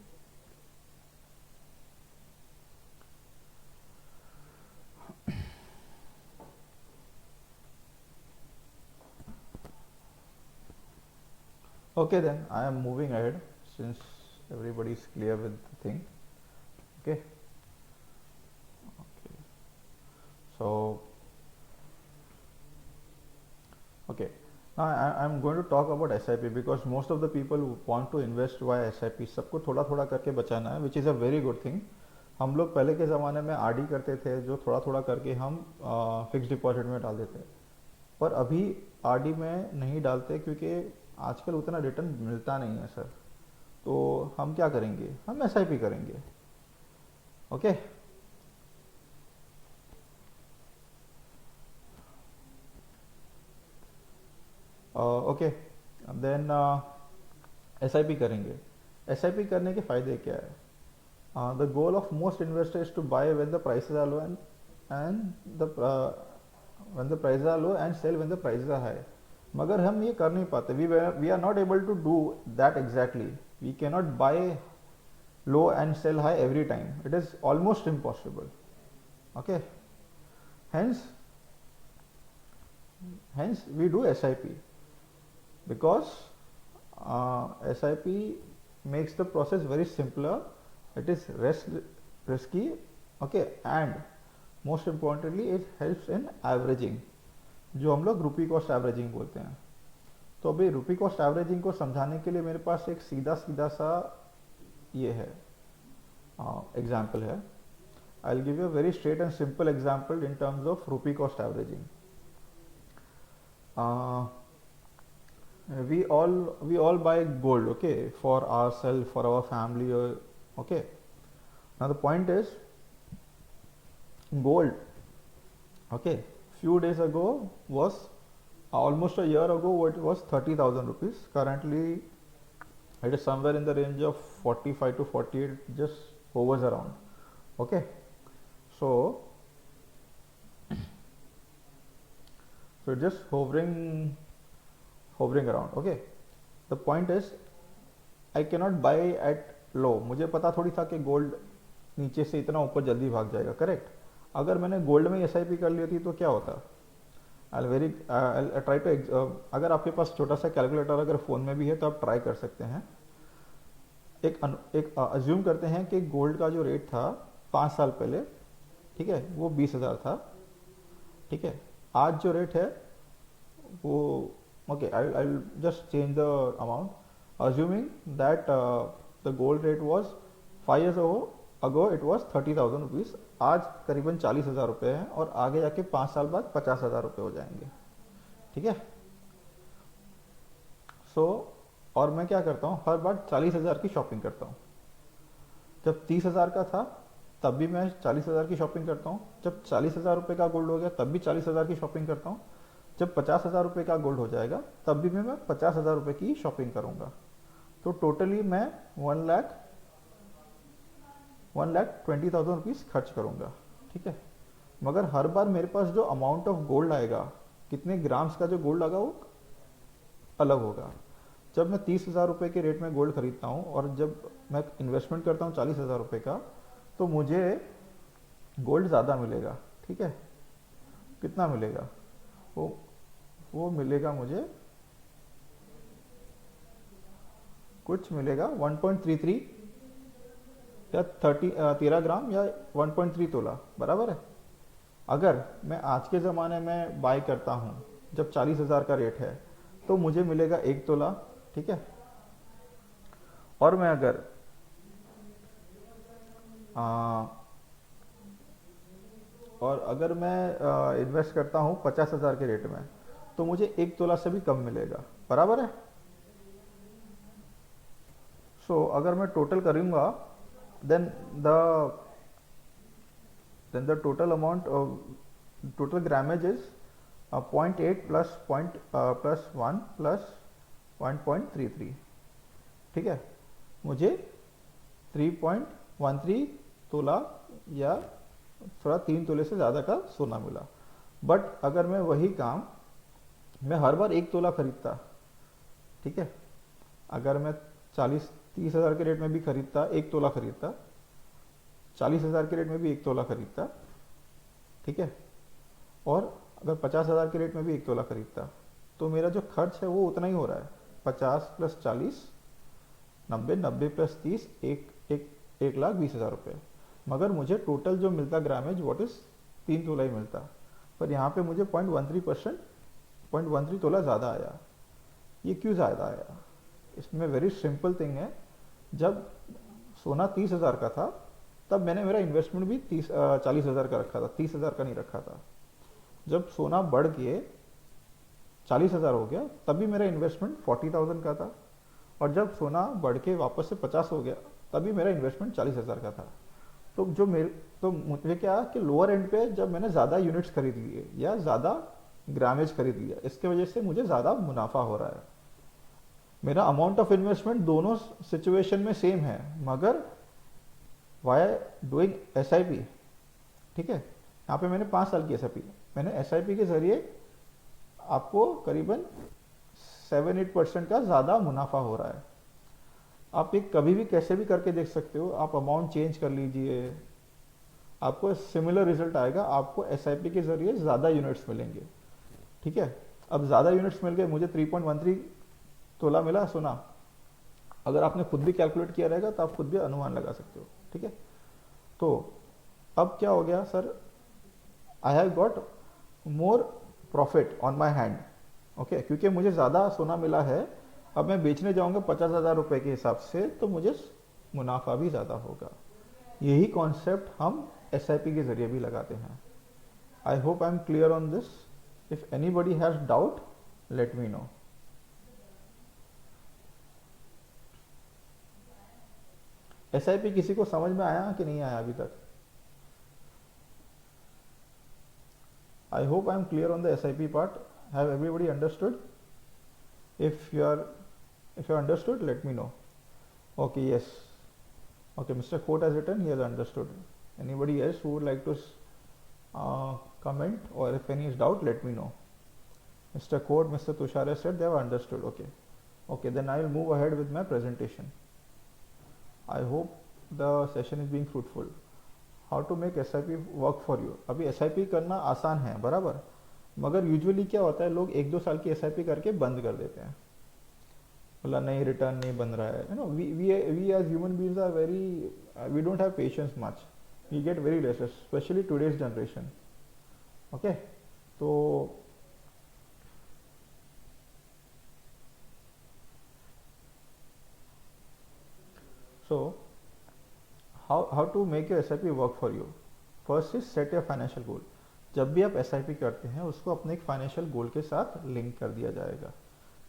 Okay, then I am moving ahead since everybody is clear with the thing. Okay. Okay. So, okay. Now I'm going to talk about SIP because most of the people who want to invest via SIP, सबको थोड़ा थोड़ा करके बचाना है, which is a very good thing. हम लोग पहले के ज़माने में आरडी करते थे, जो थोड़ा थोड़ा करके हम फिक्स डिपॉजिट में डाल देते, पर अभी आरडी में नहीं डालते क्योंकि आजकल उतना रिटर्न मिलता नहीं है सर. तो हम क्या करेंगे, हम एसआईपी करेंगे. ओके. ओके, देन एसआईपी करेंगे. एसआईपी करने के फायदे क्या है? The goal of most investors to buy when the prices are low and when the prices are low and sell when the prices are high. मगर हम ये कर नहीं पाते. We are not able to do that exactly. We cannot buy low and sell high every time. It is almost impossible. Okay. Hence we do SIP because SIP makes the process very simpler. It is less risky. Okay, and most importantly it helps in averaging, जो हम लोग रुपी cost averaging बोलते हैं. तो अभी रुपी cost averaging को समझाने के लिए मेरे पास एक सीधा सा ये है एग्जाम्पल है. I will give you a very straight and simple example in terms of rupee cost averaging. we all buy gold, okay, for ourselves, for our family, okay. Now the point is gold, okay, few days ago was almost a year ago it was 30,000 rupees. Currently it is somewhere in the range of 45 to 48, just hovers around. Okay, so just hovering around. Okay, the point is I cannot buy at low. मुझे पता थोड़ी था कि gold नीचे से इतना ऊपर जल्दी भाग जाएगा, करेक्ट. अगर मैंने गोल्ड में एसआईपी कर ली थी तो क्या होता? I'll try to अगर आपके पास छोटा सा कैलकुलेटर अगर फ़ोन में भी है तो आप ट्राई कर सकते हैं. एक अज्यूम करते हैं कि गोल्ड का जो रेट था 5 साल पहले, ठीक है, वो 20,000 था, ठीक है. आज जो रेट है वो, okay, I'll just change the amount, assuming that the gold rate was 5 years ago it was 30,000 rupees. आज करीबन 40,000 रुपये हैं और आगे जाके 5 साल बाद 50,000 रुपये हो जाएंगे, ठीक है. सो और मैं क्या करता हूँ, हर बार 40,000 की शॉपिंग करता हूँ. जब 30,000 का था तब भी मैं 40,000 की शॉपिंग करता हूँ. जब 40,000 रुपये का गोल्ड हो गया तब भी 40,000 की शॉपिंग करता हूँ. जब 50,000 रुपये का गोल्ड हो जाएगा तब भी मैं 50,000 रुपये की शॉपिंग करूँगा. तो टोटली मैं 1,20,000 रुपीज़ खर्च करूँगा, ठीक है. मगर हर बार मेरे पास जो अमाउंट ऑफ गोल्ड आएगा, कितने ग्राम्स का जो गोल्ड आएगा वो अलग होगा. जब मैं 30,000 रुपये के रेट में गोल्ड खरीदता हूँ और जब मैं इन्वेस्टमेंट करता हूँ 40,000 रुपये का, तो मुझे गोल्ड ज़्यादा मिलेगा, ठीक है. कितना मिलेगा? वो मिलेगा मुझे, कुछ मिलेगा 1.33 या 13 ग्राम या 1.3 तोला, बराबर है. अगर मैं आज के ज़माने में बाय करता हूँ जब 40,000 का रेट है तो मुझे मिलेगा 1 तोला, ठीक है. और मैं अगर मैं इन्वेस्ट करता हूँ 50,000 के रेट में तो मुझे 1 तोला से भी कम मिलेगा, बराबर है. सो अगर मैं टोटल करूँगा, then the then the total amount of total grammage is 0.8 plus 1 plus 1.33. ठीक है, मुझे 3.13 तोला या थोड़ा 3 तोले से ज़्यादा का सोना मिला. बट अगर मैं वही काम मैं हर बार 1 तोला खरीदता, ठीक है, अगर मैं 40-30 हज़ार के रेट में भी खरीदता, 1 तोला खरीदता, 40 हज़ार के रेट में भी 1 तोला खरीदता, ठीक है, और अगर 50 हज़ार के रेट में भी 1 तोला खरीदता, तो मेरा जो खर्च है वो उतना ही हो रहा है. 50 प्लस 40 90, 90 प्लस 30 1,20,000 रुपये. मगर मुझे टोटल जो मिलता ग्रामेज वॉट इज 3 तोला ही मिलता. पर यहाँ पे मुझे 0.13 तोला ज़्यादा आया. ये क्यों ज़्यादा आया? इसमें वेरी सिंपल थिंग है. जब सोना 30,000 का था तब मैंने मेरा इन्वेस्टमेंट भी 40,000 का रखा था, 30,000 का नहीं रखा था. जब सोना बढ़ के 40,000 हो गया तब भी मेरा इन्वेस्टमेंट 40,000 का था. और जब सोना बढ़ के वापस से 50 हो गया तभी मेरा इन्वेस्टमेंट 40,000 का था. तो मुझे क्या कि लोअर एंड पे जब मैंने ज़्यादा यूनिट्स खरीद लिए या ज़्यादा ग्रामेज खरीद लिया, इसके वजह से मुझे ज़्यादा मुनाफा हो रहा है. मेरा अमाउंट ऑफ इन्वेस्टमेंट दोनों सिचुएशन में सेम है, मगर वाई डूइंग SIP, ठीक है, यहाँ पे मैंने 5 साल की SIP, मैंने SIP के जरिए आपको करीबन 7-8% का ज़्यादा मुनाफा हो रहा है. आप एक कभी भी कैसे भी करके देख सकते हो. आप अमाउंट चेंज कर लीजिए, आपको सिमिलर रिजल्ट आएगा. आपको SIP के जरिए ज़्यादा यूनिट्स मिलेंगे. ठीक है, अब ज़्यादा यूनिट्स मिल गए, मुझे 3.13 तोला मिला सोना. अगर आपने खुद भी कैलकुलेट किया रहेगा तो आप खुद भी अनुमान लगा सकते हो. ठीक है, तो अब क्या हो गया sir, I have got more profit on my hand. Okay, क्योंकि मुझे ज़्यादा सोना मिला है. अब मैं बेचने जाऊंगा 50,000 रुपये के हिसाब से, तो मुझे मुनाफा भी ज़्यादा होगा. यही कॉन्सेप्ट हम SIP के जरिए भी लगाते हैं. आई hope I am clear on this. If anybody has doubt let me know. SIP किसी को समझ में आया कि नहीं आया अभी तक? I hope I am clear on the SIP part. Have everybody understood? If you understood, let me know. Okay, yes. Okay, Mr. Coat has written, he has understood. Anybody else who would like to comment, or if any is doubt, let me know. Mr. Coat, Mr. Tushar has said they have understood. Okay. Okay, then I will move ahead with my presentation. I hope the session is being fruitful. How to make SIP work for you. अभी SIP करना आसान है बराबर, मगर usually क्या होता है, लोग 1-2 साल की SIP करके बंद कर देते हैं. बोला नहीं, रिटर्न नहीं बन रहा है. You know, we as human beings are very, we don't have patience much. We get very restless, specially today's generation. Okay, तो how to make your SIP work for you. First is set your financial goal. जब भी आप SIP करते हैं उसको अपने एक financial goal के साथ लिंक कर दिया जाएगा.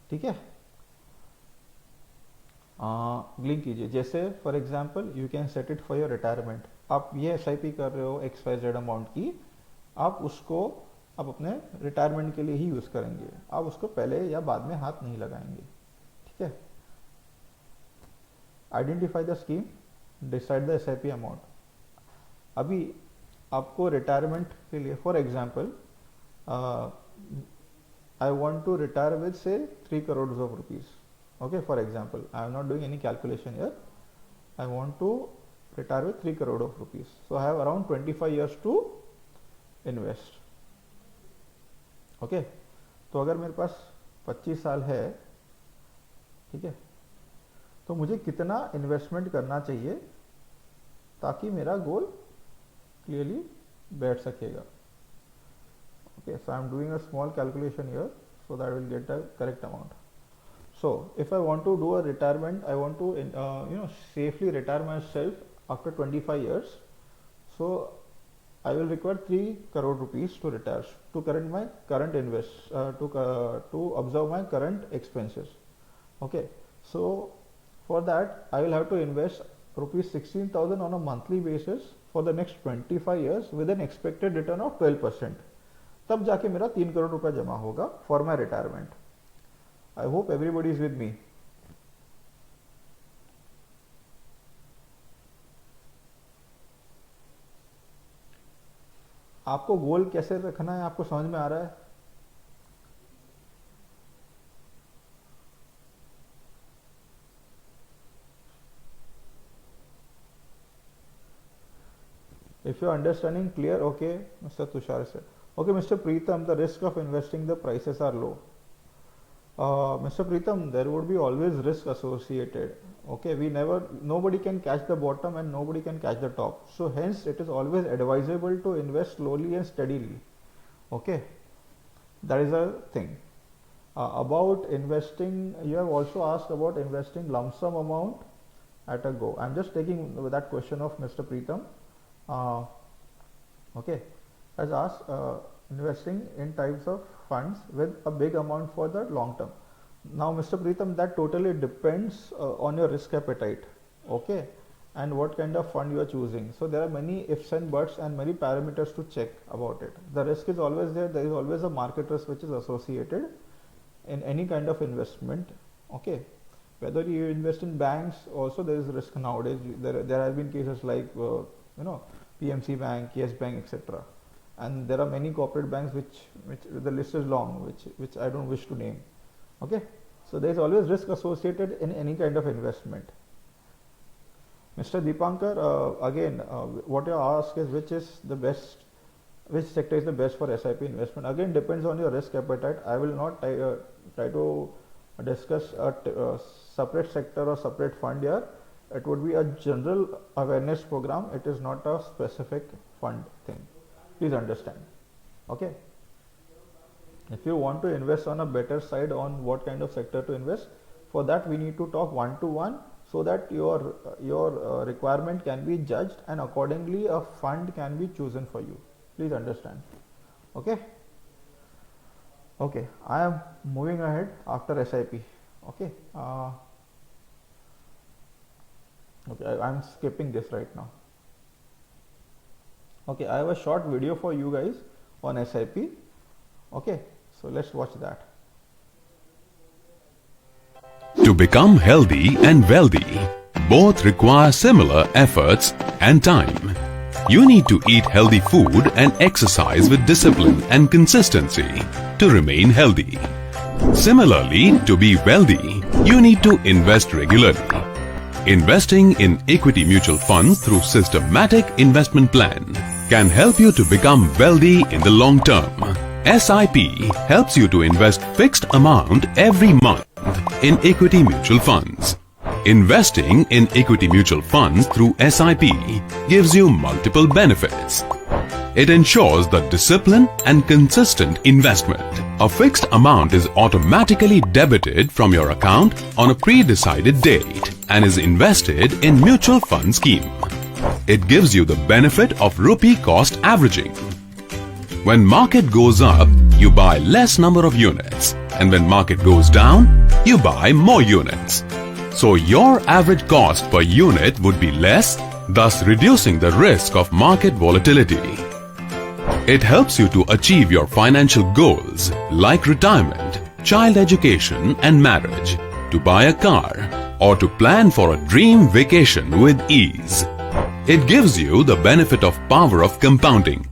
ठीक है, लिंक कीजिए. जैसे for example you can set it for your retirement. आप ये SIP कर रहे हो XYZ अमाउंट की, आप उसको आप अपने रिटायरमेंट के लिए ही यूज करेंगे. आप उसको पहले या बाद में हाथ नहीं लगाएंगे. ठीक है, identify the scheme, decide the SIP amount. अभी आपको रिटायरमेंट के लिए for example I want to retire with say 3 crore of rupees. Okay, for example I am not doing any calculation here. I want to retire with 3 crore of rupees. So I have around 25 years to invest. Okay, तो अगर मेरे पास 25 साल है, ठीक है, तो मुझे कितना इन्वेस्टमेंट करना चाहिए ताकि मेरा गोल क्लियरली बैठ सकेगा. Okay, so I am doing a small calculation here so that will get the correct amount. So if I want to do a retirement, I want to safely retire myself after 25 years. So I will require 3 crore rupees to retire, to observe my current expenses. Okay, so for that I will have to invest rupees 16,000 on a monthly basis for the next 25 years with an expected return of 12%. तब जाके मेरा 3 करोड़ रुपया जमा होगा for my retirement. I hope everybody is with me. आपको गोल कैसे रखना है आपको समझ में आ रहा है? If you are understanding clear, okay, Mr. Tushar said. Okay, Mr. Preetham, the risk of investing, the prices are low. Mr. Preetham, there would be always risk associated. Okay, nobody can catch the bottom and nobody can catch the top. So hence, it is always advisable to invest slowly and steadily. Okay, that is a thing. About investing, you have also asked about investing lump sum amount at a go. I'm just taking that question of Mr. Preetham. Okay, has asked investing in types of funds with a big amount for the long term. Now, Mr. Preetham, that totally depends on your risk appetite. Okay, and what kind of fund you are choosing. So there are many ifs and buts and many parameters to check about it. The risk is always there. There is always a market risk which is associated in any kind of investment. Okay, whether you invest in banks, also there is risk nowadays. There have been cases like PMC Bank, Yes Bank, etc. And there are many corporate banks which the list is long, which I don't wish to name. Okay, so there is always risk associated in any kind of investment. Mr. Deepankar, again, what you ask is which sector is the best for SIP investment. Again, depends on your risk appetite. I will not try to discuss a separate sector or separate fund here. It would be a general awareness program. It is not a specific fund thing. Please understand. Okay. If you want to invest on a better side on what kind of sector to invest, for that we need to talk one-to-one so that your requirement can be judged and accordingly a fund can be chosen for you. Please understand. Okay. Okay. I am moving ahead after SIP. Okay. Okay, I'm skipping this right now. Okay, I have a short video for you guys on SIP. Okay, so let's watch that. To become healthy and wealthy, both require similar efforts and time. You need to eat healthy food and exercise with discipline and consistency to remain healthy. Similarly, to be wealthy, you need to invest regularly. Investing in equity mutual funds through systematic investment plan can help you to become wealthy in the long term. SIP helps you to invest fixed amount every month in equity mutual funds. Investing in equity mutual funds through SIP gives you multiple benefits. It ensures the discipline and consistent investment. A fixed amount is automatically debited from your account on a pre-decided date and is invested in mutual fund scheme. It gives you the benefit of rupee cost averaging. When market goes up, you buy less number of units, and when market goes down, you buy more units. So your average cost per unit would be less, thus reducing the risk of market volatility. It helps you to achieve your financial goals like retirement, child education and marriage, to buy a car or to plan for a dream vacation with ease. It gives you the benefit of power of compounding.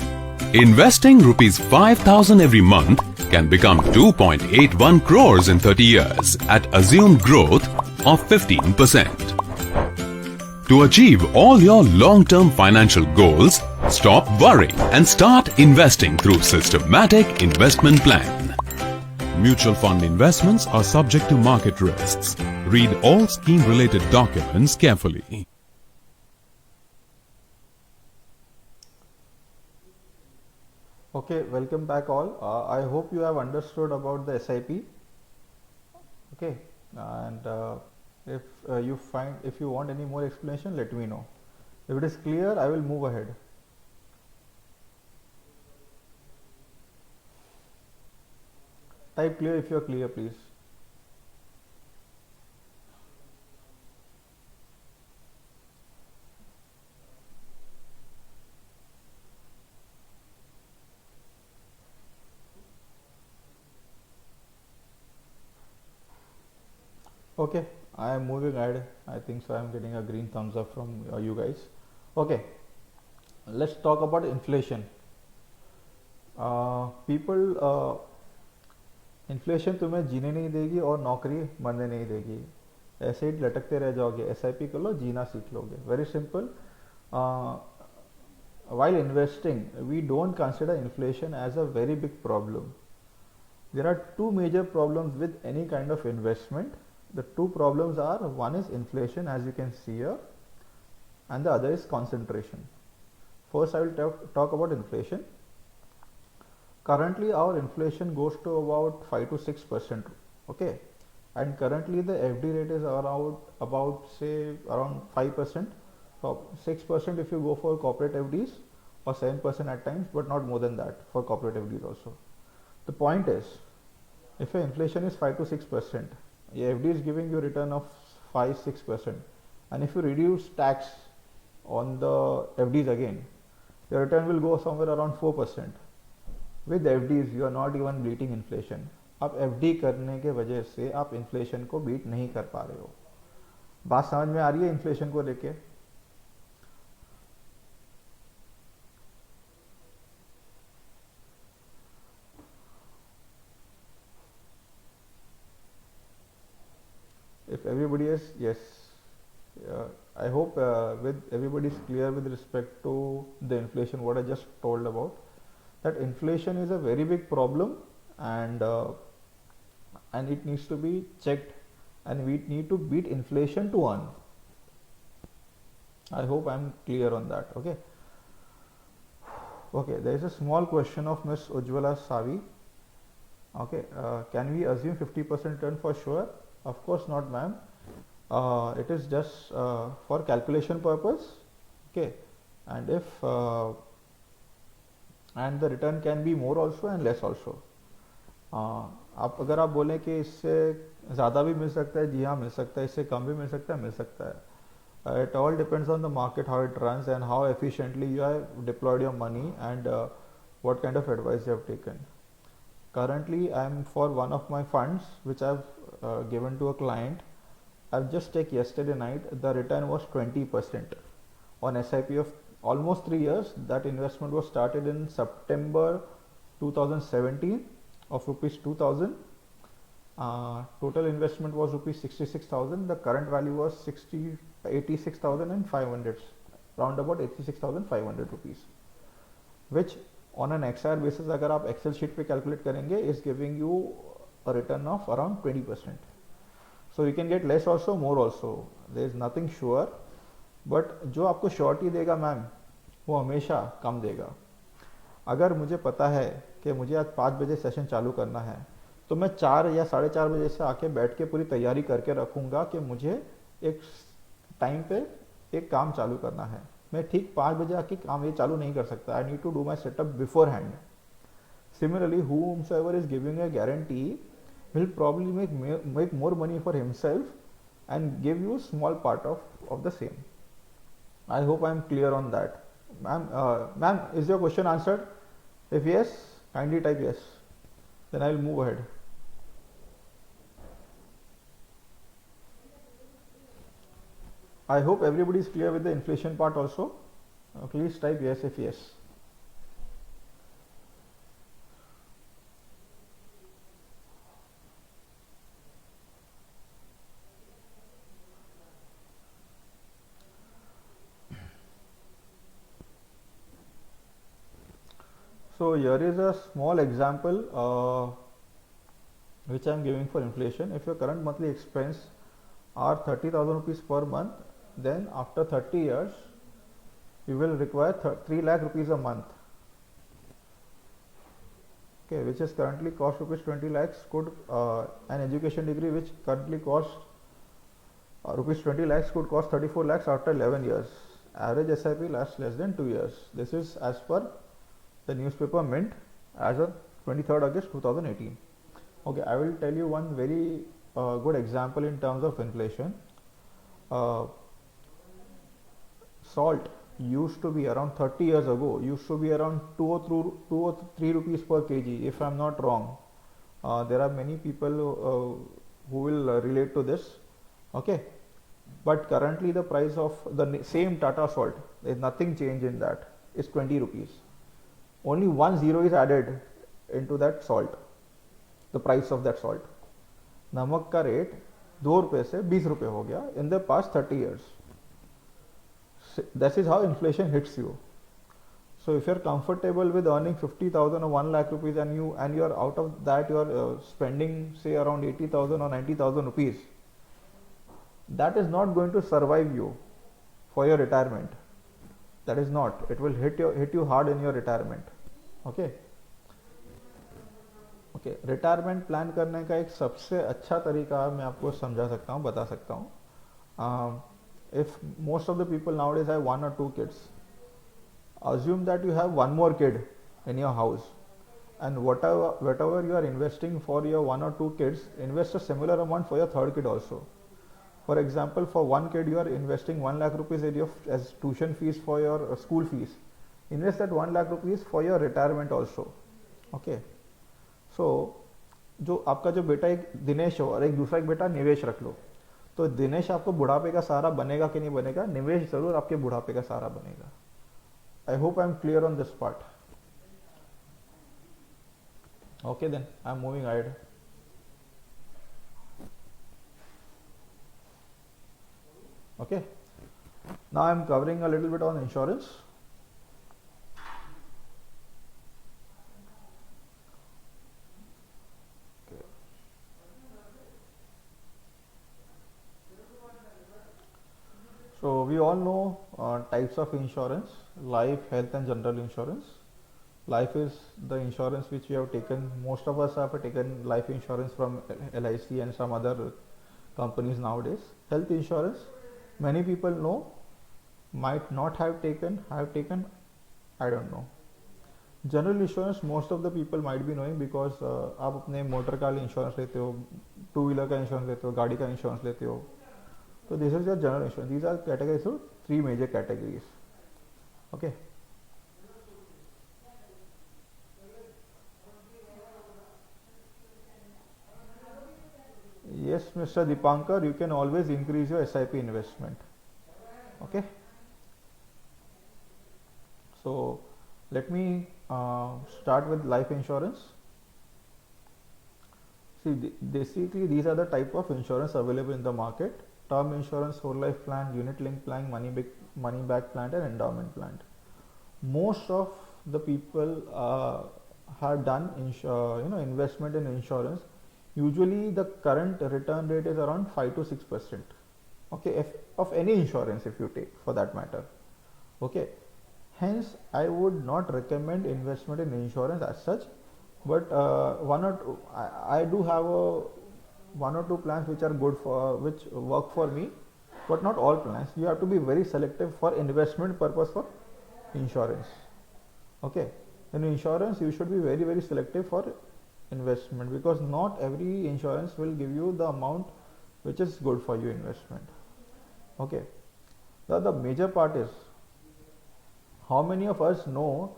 Investing rupees 5,000 every month can become 2.81 crores in 30 years at assumed growth of 15%. To achieve all your long-term financial goals, stop worrying and start investing through systematic investment plan. Mutual fund investments are subject to market risks. Read all scheme-related documents carefully. Okay, welcome back all. I hope you have understood about the SIP. Okay, and if you want any more explanation, let me know. If it is clear, I will move ahead. Type clear if you are clear, please. . Okay, I am moving ahead. I think so. I am getting a green thumbs up from you guys. Okay, let's talk about inflation. People, inflation तुम्हें जीने नहीं देगी और नौकरी मरने नहीं देगी. ऐसे ही लटकते रह जाओगे. एसआईपी कर लो, जीना सीख लोगे. Very simple. While investing, we don't consider inflation as a very big problem. There are two major problems with any kind of investment. The two problems are, one is inflation, as you can see here, and the other is concentration. First, I will talk about inflation. Currently, our inflation goes to about 5 to 6%. Okay, and currently the FD rate is around around 5%. So 6% if you go for corporate FDs, or 7% at times, but not more than that for corporate FDs also. The point is, if your inflation is 5 to 6%, your FD is giving you a return of 5-6%, and if you reduce tax on the FDs again, your return will go somewhere around 4%. With FDs, you are not even beating inflation. अब FD करने के वजह से आप inflation को beat नहीं कर पा रहे हो. बात समझ में आ रही है इन्फ्लेशन को लेके? If everybody is, yes, I hope with everybody is clear with respect to the inflation what I just told about, that inflation is a very big problem, and it needs to be checked, and we need to beat inflation to earn. I hope I am clear on that. Okay. Okay, there is a small question of Miss Ujjwala Savi. Okay, can we assume 50% return for sure? Of course not, ma'am. It is just for calculation purpose. Okay, and if and the return can be more also and less also. आप अगर आप बोलें कि इससे ज़्यादा भी मिल सकता है, जी हाँ मिल सकता है, इससे कम भी मिल सकता है, मिल सकता है. It all depends on the market, how it runs, and how efficiently you have deployed your money, and what kind of advice you have taken. Currently, I am for one of my funds which I have given to a client. I've just checked yesterday night. The return was 20% on SIP of almost 3 years. That investment was started in September 2017 of rupees 2000. Total investment was rupees 66,000. The current value was 86,500, round about 86,500 rupees, which on an XR basis अगर आप Excel sheet पे calculate करेंगे is giving you a return of around 20%. So you can get less also, more also. There is nothing sure, but जो आपको surety देगा ma'am वो हमेशा कम देगा. अगर मुझे पता है कि मुझे आज 5 बजे सेशन चालू करना है, तो मैं 4 या 4:30 बजे से आके बैठ के पूरी तैयारी करके रखूँगा कि मुझे एक टाइम पे एक काम चालू करना है. मैं ठीक 5 बजे आके काम ये चालू नहीं कर सकता. I need to do my setup beforehand. Similarly, whomsoever is giving a guarantee will probably make more money for himself and give you small part of the same. I hope I am clear on that. Ma'am, is your question answered? If yes, kindly type yes. Then I will move ahead. I hope everybody is clear with the inflation part also. Please type yes if yes. So here is a small example which I am giving for inflation. If your current monthly expense are 30,000 rupees per month, then after 30 years you will require 3 lakh rupees a month. Okay, which is currently cost rupees 20 lakhs. Could an education degree which currently costs rupees 20 lakhs could cost 34 lakhs after 11 years. Average SIP lasts less than 2 years. This is as per the newspaper Mint as of 23rd August 2018. Okay, I will tell you one very good example in terms of inflation. Salt used to be around 30 years ago, used to be around 2 or 3 rupees per kg, if I am not wrong. There are many people who will relate to this. Okay, but currently the price of the same Tata Salt, there is nothing change in that, is 20 rupees. Only one zero is added into that salt, the price of that salt. नमक का rate 2 रुपए से 20 रुपए हो गया in the past 30 years. This is how inflation hits you. So if you're comfortable with earning 50,000 or 1 lakh rupees and you're out of that, you're spending say around 80,000 or 90,000 rupees, that is not going to survive you for your retirement. That is not. It will hit you hard in your retirement. Okay. Okay. Retirement plan करने का एक सबसे अच्छा तरीका मैं आपको समझा सकता हूँ, बता सकता हूँ. If most of the people nowadays have 1 or 2 kids, assume that you have one more kid in your house, and whatever you are investing for your 1 or 2 kids, invest a similar amount for your third kid also. For example, for one kid you are investing 1 lakh rupees as tuition fees for your school fees. Invest that 1 lakh rupees for your retirement also. Okay. So जो आपका जो बेटा एक दिनेश हो और एक दूसरा एक बेटा निवेश रख लो, तो दिनेश आपको बुढ़ापे का सहारा बनेगा कि नहीं बनेगा? निवेश जरूर आपके बुढ़ापे का सहारा बनेगा. I hope I am clear on this part. Okay, then I am moving ahead. Okay, now I am covering a little bit on insurance. Okay. So we all know types of insurance: life, health and general insurance. Life is the insurance which we have taken. Most of us have taken life insurance from LIC and some other companies nowadays. Health insurance, many people know, might not have taken, I don't know. General insurance, most of the people might be knowing because आप अपने motor का insurance लेते हो, two wheeler का insurance लेते हो, गाड़ी का इंश्योरेंस लेते हो. So this is your general insurance. These are categories of 3 major categories. Okay. Yes, Mr. Dipankar, you can always increase your SIP investment. Okay. So let me start with life insurance. See, basically these are the type of insurance available in the market: term insurance, whole life plan, unit linked plan, money back plan and endowment plan. Most of the people have done investment in insurance. Usually the current return rate is around 5 to 6%. Okay, if of any insurance, if you take for that matter. Okay, hence I would not recommend investment in insurance as such, but I do have one or two plans which are good for, which work for me, but not all plans. You have to be very selective for investment purpose for insurance. Okay, in insurance you should be very, very selective for investment, because not every insurance will give you the amount which is good for your investment. Okay, the major part is, how many of us know,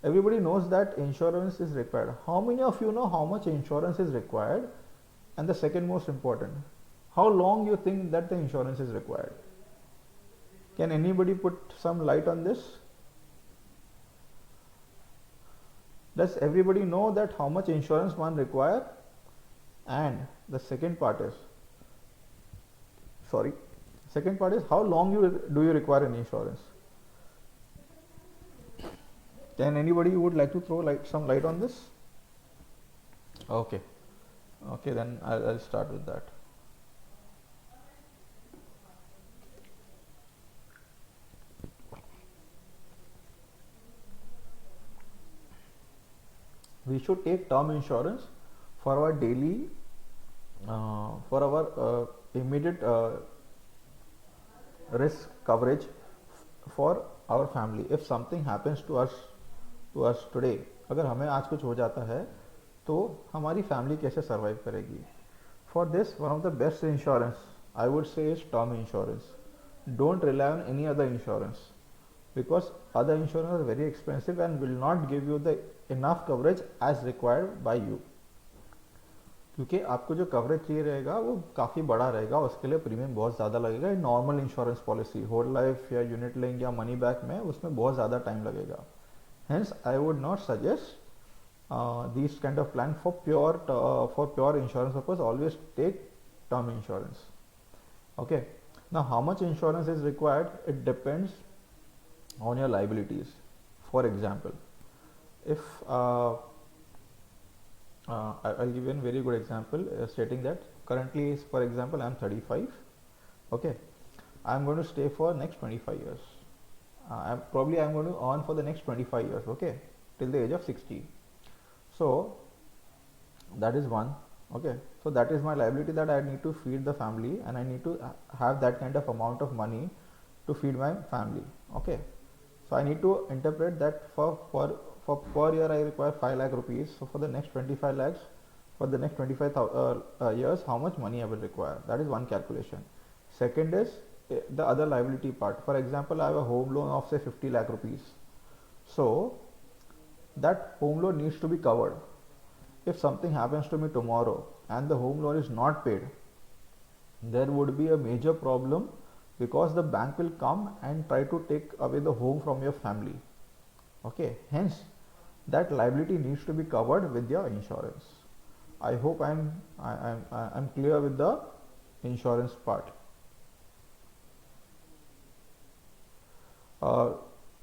everybody knows that insurance is required. How many of you know how much insurance is required? And the second most important, how long you think that the insurance is required? Can anybody put some light on this? Does everybody know that how much insurance one require? And the second part is, how long do you require an insurance? Can anybody would like to throw some light on this? Okay, then I'll start with that. We should take term insurance for our daily, for our immediate risk coverage for our family. If something happens to us today, अगर हमें आज कुछ हो जाता है तो हमारी family कैसे सर्वाइव करेगी? For this, one of the best insurance I would say is term insurance. Don't rely on any other insurance, because other insurance are very expensive and will not give you the enough coverage as required by you. क्योंकि आपको जो coverage चाहिए रहेगा वो काफ़ी बड़ा रहेगा, उसके लिए प्रीमियम बहुत ज़्यादा लगेगा। Normal insurance policy whole life या यूनिट लिंक या मनी बैक में उसमें बहुत ज़्यादा टाइम लगेगा। Hence I would not suggest these kind of plan for pure insurance purpose. Always take term insurance. Okay, now how much insurance is required? It depends on your liabilities. For example, if I'll give you a very good example stating that currently, for example, I'm 35. Okay, I'm going to stay for next 25 years. I'm going to earn for the next 25 years. Okay, till the age of 60. So that is one. Okay, so that is my liability that I need to feed the family, and I need to have that kind of amount of money to feed my family. Okay, so I need to interpret that for per year I require 5 lakh rupees. So for the next 25 lakhs, for the next 25 years, how much money I will require? That is one calculation. Second is the other liability part. For example, I have a home loan of say 50 lakh rupees. So that home loan needs to be covered. If something happens to me tomorrow and the home loan is not paid, there would be a major problem, because the bank will come and try to take away the home from your family. Okay, hence that liability needs to be covered with your insurance. I hope I'm clear with the insurance part.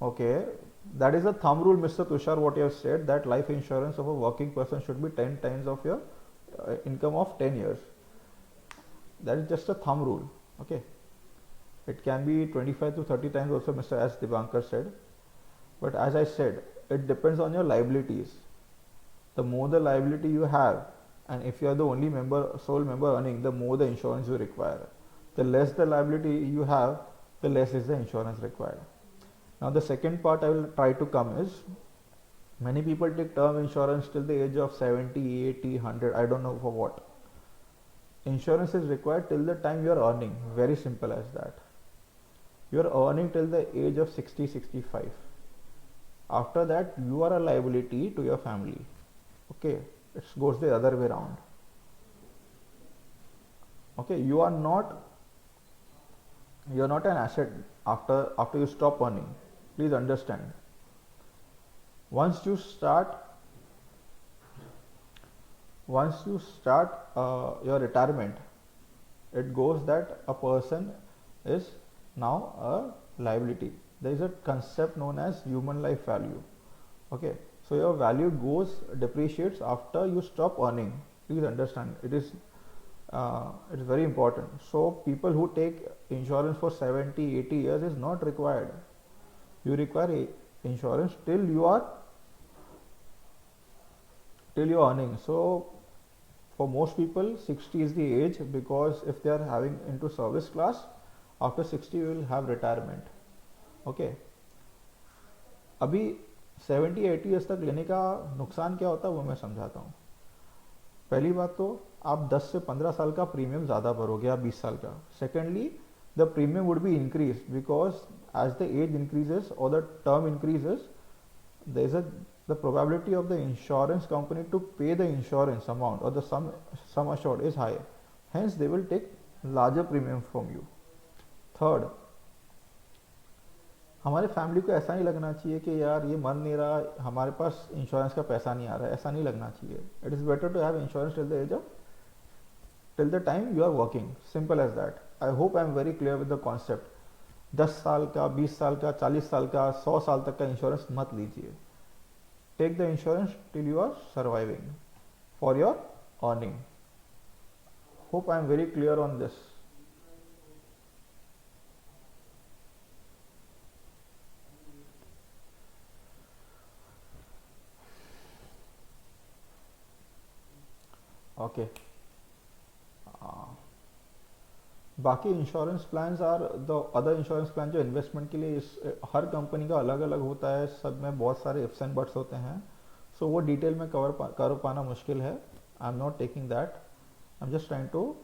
Okay, that is a thumb rule, Mr. Tushar, what you have said, that life insurance of a working person should be 10 times of your income of 10 years. That is just a thumb rule. Okay, it can be 25 to 30 times also, Mr. S. Dibankar said. But as I said, it depends on your liabilities. The more the liability you have, and if you are the only sole member earning, the more the insurance you require. The less the liability you have, the less is the insurance required. Now the second part I will try to come is, many people take term insurance till the age of 70, 80, 100, I don't know for what. Insurance is required till the time you are earning, very simple as that. You are earning till the age of 60, 65. After that, you are a liability to your family. Okay, it goes the other way around. Okay, you are not an asset after you stop earning. Please understand. Once you start your retirement, it goes that a person is now a liability. There is a concept known as human life value. Okay, so your value depreciates after you stop earning. Please understand, it is very important. So people who take insurance for 70, 80 years is not required. You require insurance till you are earning. So for most people 60 is the age, because if they are having into service class, after 60 you will have retirement. Okay, अभी 70-80 years तक लेने का नुकसान क्या होता है वो मैं समझाता हूँ। पहली बात तो आप 10 से 15 साल का प्रीमियम ज़्यादा भरोगे, या 20 साल का। Secondly, the premium would be increase, because as the age increases और the term increases, there is the probability of the insurance company to pay the insurance amount or the sum assured is high. Hence, they will take larger premium from you. Third, हमारे family को ऐसा नहीं लगना चाहिए कि यार ये मर नहीं रहा, हमारे पास इंश्योरेंस का पैसा नहीं आ रहा है, ऐसा नहीं लगना चाहिए. It is better to have insurance till the time you are working. Simple as that. I hope I am very clear with the concept. 10 साल का, 20 साल का, 40 साल का, 100 साल तक का इंश्योरेंस मत लीजिए. Take the insurance till you are surviving for your earning. Hope I am very clear on this. Okay. बाकी insurance plans are the other insurance plan जो इन्वेस्टमेंट के लिए हर कंपनी का अलग अलग होता है, सब में बहुत सारे इफ्स एंड बट्स होते हैं. सो वो डिटेल में कर पाना मुश्किल है. I am not taking that. I am just trying to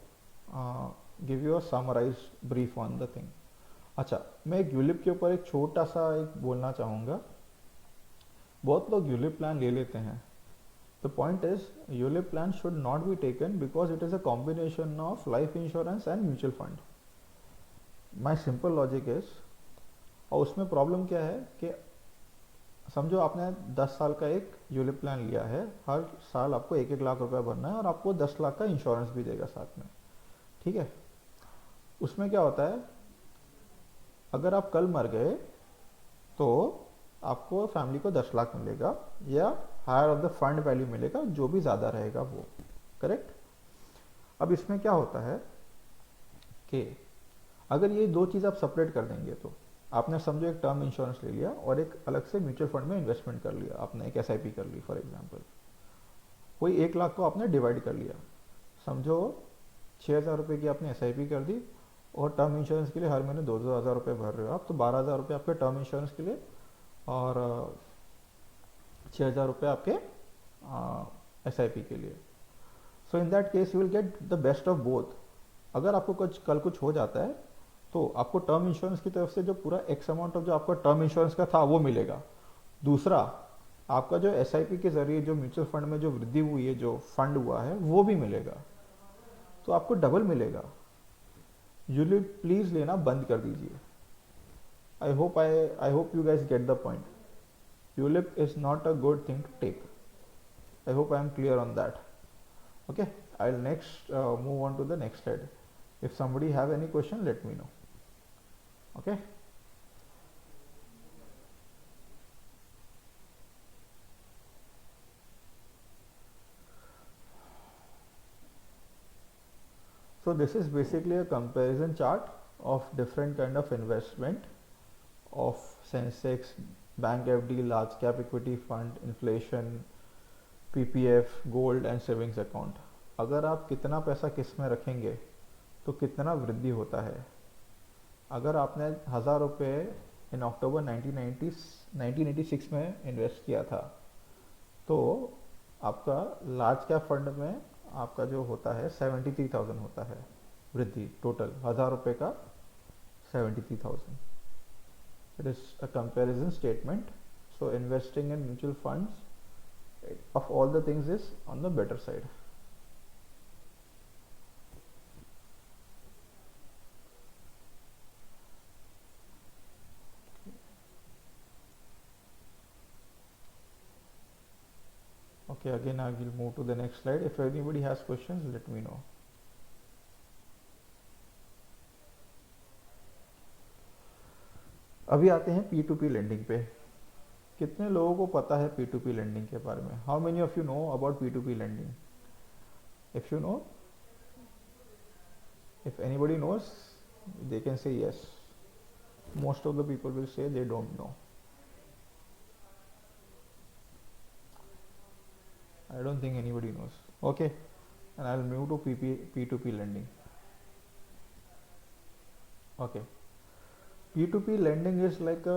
give you a summarise brief on the thing. अच्छा, मैं एक यूलिप के ऊपर एक छोटा सा एक बोलना चाहूँगा. बहुत लोग यूलिप प्लान ले लेते हैं, The point is, ULIP plan should not be taken because it is a combination of life insurance and mutual fund. My simple logic is, और उसमें प्रॉब्लम क्या है कि समझो आपने 10 साल का एक यूलिप प्लान लिया है, हर साल आपको 1-1 लाख रुपए भरना है और आपको 10 लाख का इंश्योरेंस भी देगा साथ में, ठीक है। उसमें क्या होता है, अगर आप कल मर गए तो आपको फैमिली को 10 लाख मिलेगा या higher of the fund value मिलेगा, जो भी ज़्यादा रहेगा वो, करेक्ट। अब इसमें क्या होता है कि अगर ये दो चीज़ आप सेपरेट कर देंगे, तो आपने समझो एक टर्म इंश्योरेंस ले लिया और एक अलग से म्यूचुअल फंड में इन्वेस्टमेंट कर लिया, आपने एक एसआईपी कर ली फॉर एग्जांपल, कोई 1 लाख को आपने डिवाइड कर लिया, समझो 6,000 रुपये की आपने एसआईपी कर दी और टर्म इंश्योरेंस के लिए हर महीने 2-2 हज़ार रुपये भर रहे हो आप, तो 12,000 रुपये आपके टर्म इंश्योरेंस के लिए और 6,000 रुपये आपके एसआईपी के लिए। So in that case you will get the best of both. अगर आपको कल कुछ हो जाता है तो आपको टर्म इंश्योरेंस की तरफ से जो पूरा एक्स अमाउंट ऑफ जो आपका टर्म इंश्योरेंस का था वो मिलेगा, दूसरा आपका जो एसआईपी के जरिए जो म्यूचुअल फंड में जो वृद्धि हुई है, जो फंड हुआ है, वो भी मिलेगा, तो आपको डबल मिलेगा। यूलिप प्लीज लेना बंद कर दीजिए। I hope you guys get the point. ULIP is not a good thing to take. I hope I am clear on that. Okay, I'll next move on to the next slide. If somebody have any question, let me know. Okay. So this is basically a comparison chart of different kind of investment of Sensex, bank FD, large cap equity fund, inflation, PPF, gold and savings account. अगर आप कितना पैसा किस में रखेंगे तो कितना वृद्धि होता है। अगर आपने 1,000 रुपये इन अक्टूबर 1986 में इन्वेस्ट किया था तो आपका लार्ज कैप फंड में आपका जो होता है 73,000 होता है वृद्धि, टोटल 1,000 रुपये का 73,000। It is a comparison statement. So investing in mutual funds of all the things is on the better side. Okay, again I will move to the next slide. If anybody has questions, let me know. अभी आते हैं P2P lending पे। कितने लोगों को पता है P2P lending के बारे में? How many of you know about P2P lending? If you know, if anybody knows, they can say yes. Most of the people will say they don't know. I don't think anybody knows. Okay, and I'll move to P2P lending. Okay, P2P lending is like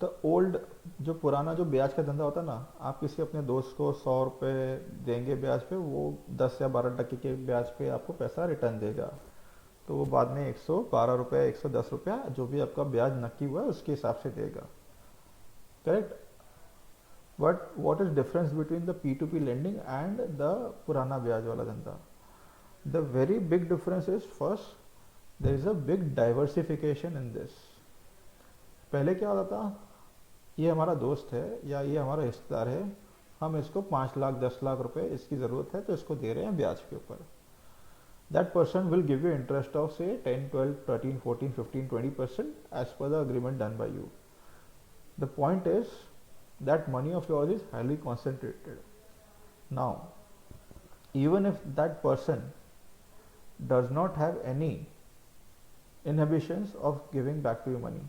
the old, जो पुराना जो ब्याज का धंधा होता है ना, आप किसी अपने दोस्त को 100 रुपये देंगे ब्याज पे, वो 10 या 12% के ब्याज पे आपको पैसा रिटर्न देगा, तो वो बाद में 112 रुपये, 110 रुपया जो भी आपका ब्याज नक्की हुआ है उसके हिसाब से देगा, correct. But what is difference between the P2P lending and the पुराना ब्याज वाला धंधा? The very big difference is, first, there is a big diversification in this. पहले क्या होता था, ये हमारा दोस्त है या ये हमारा रिश्तेदार है, हम इसको 5 लाख 10 लाख रुपए इसकी ज़रूरत है तो इसको दे रहे हैं ब्याज के ऊपर। That person will give you interest of say 10, 12, 13, 14, 15, 20% as per the agreement done by you. The point is that money of yours is highly concentrated. Now even if that person does not have any inhibitions of giving back to you money,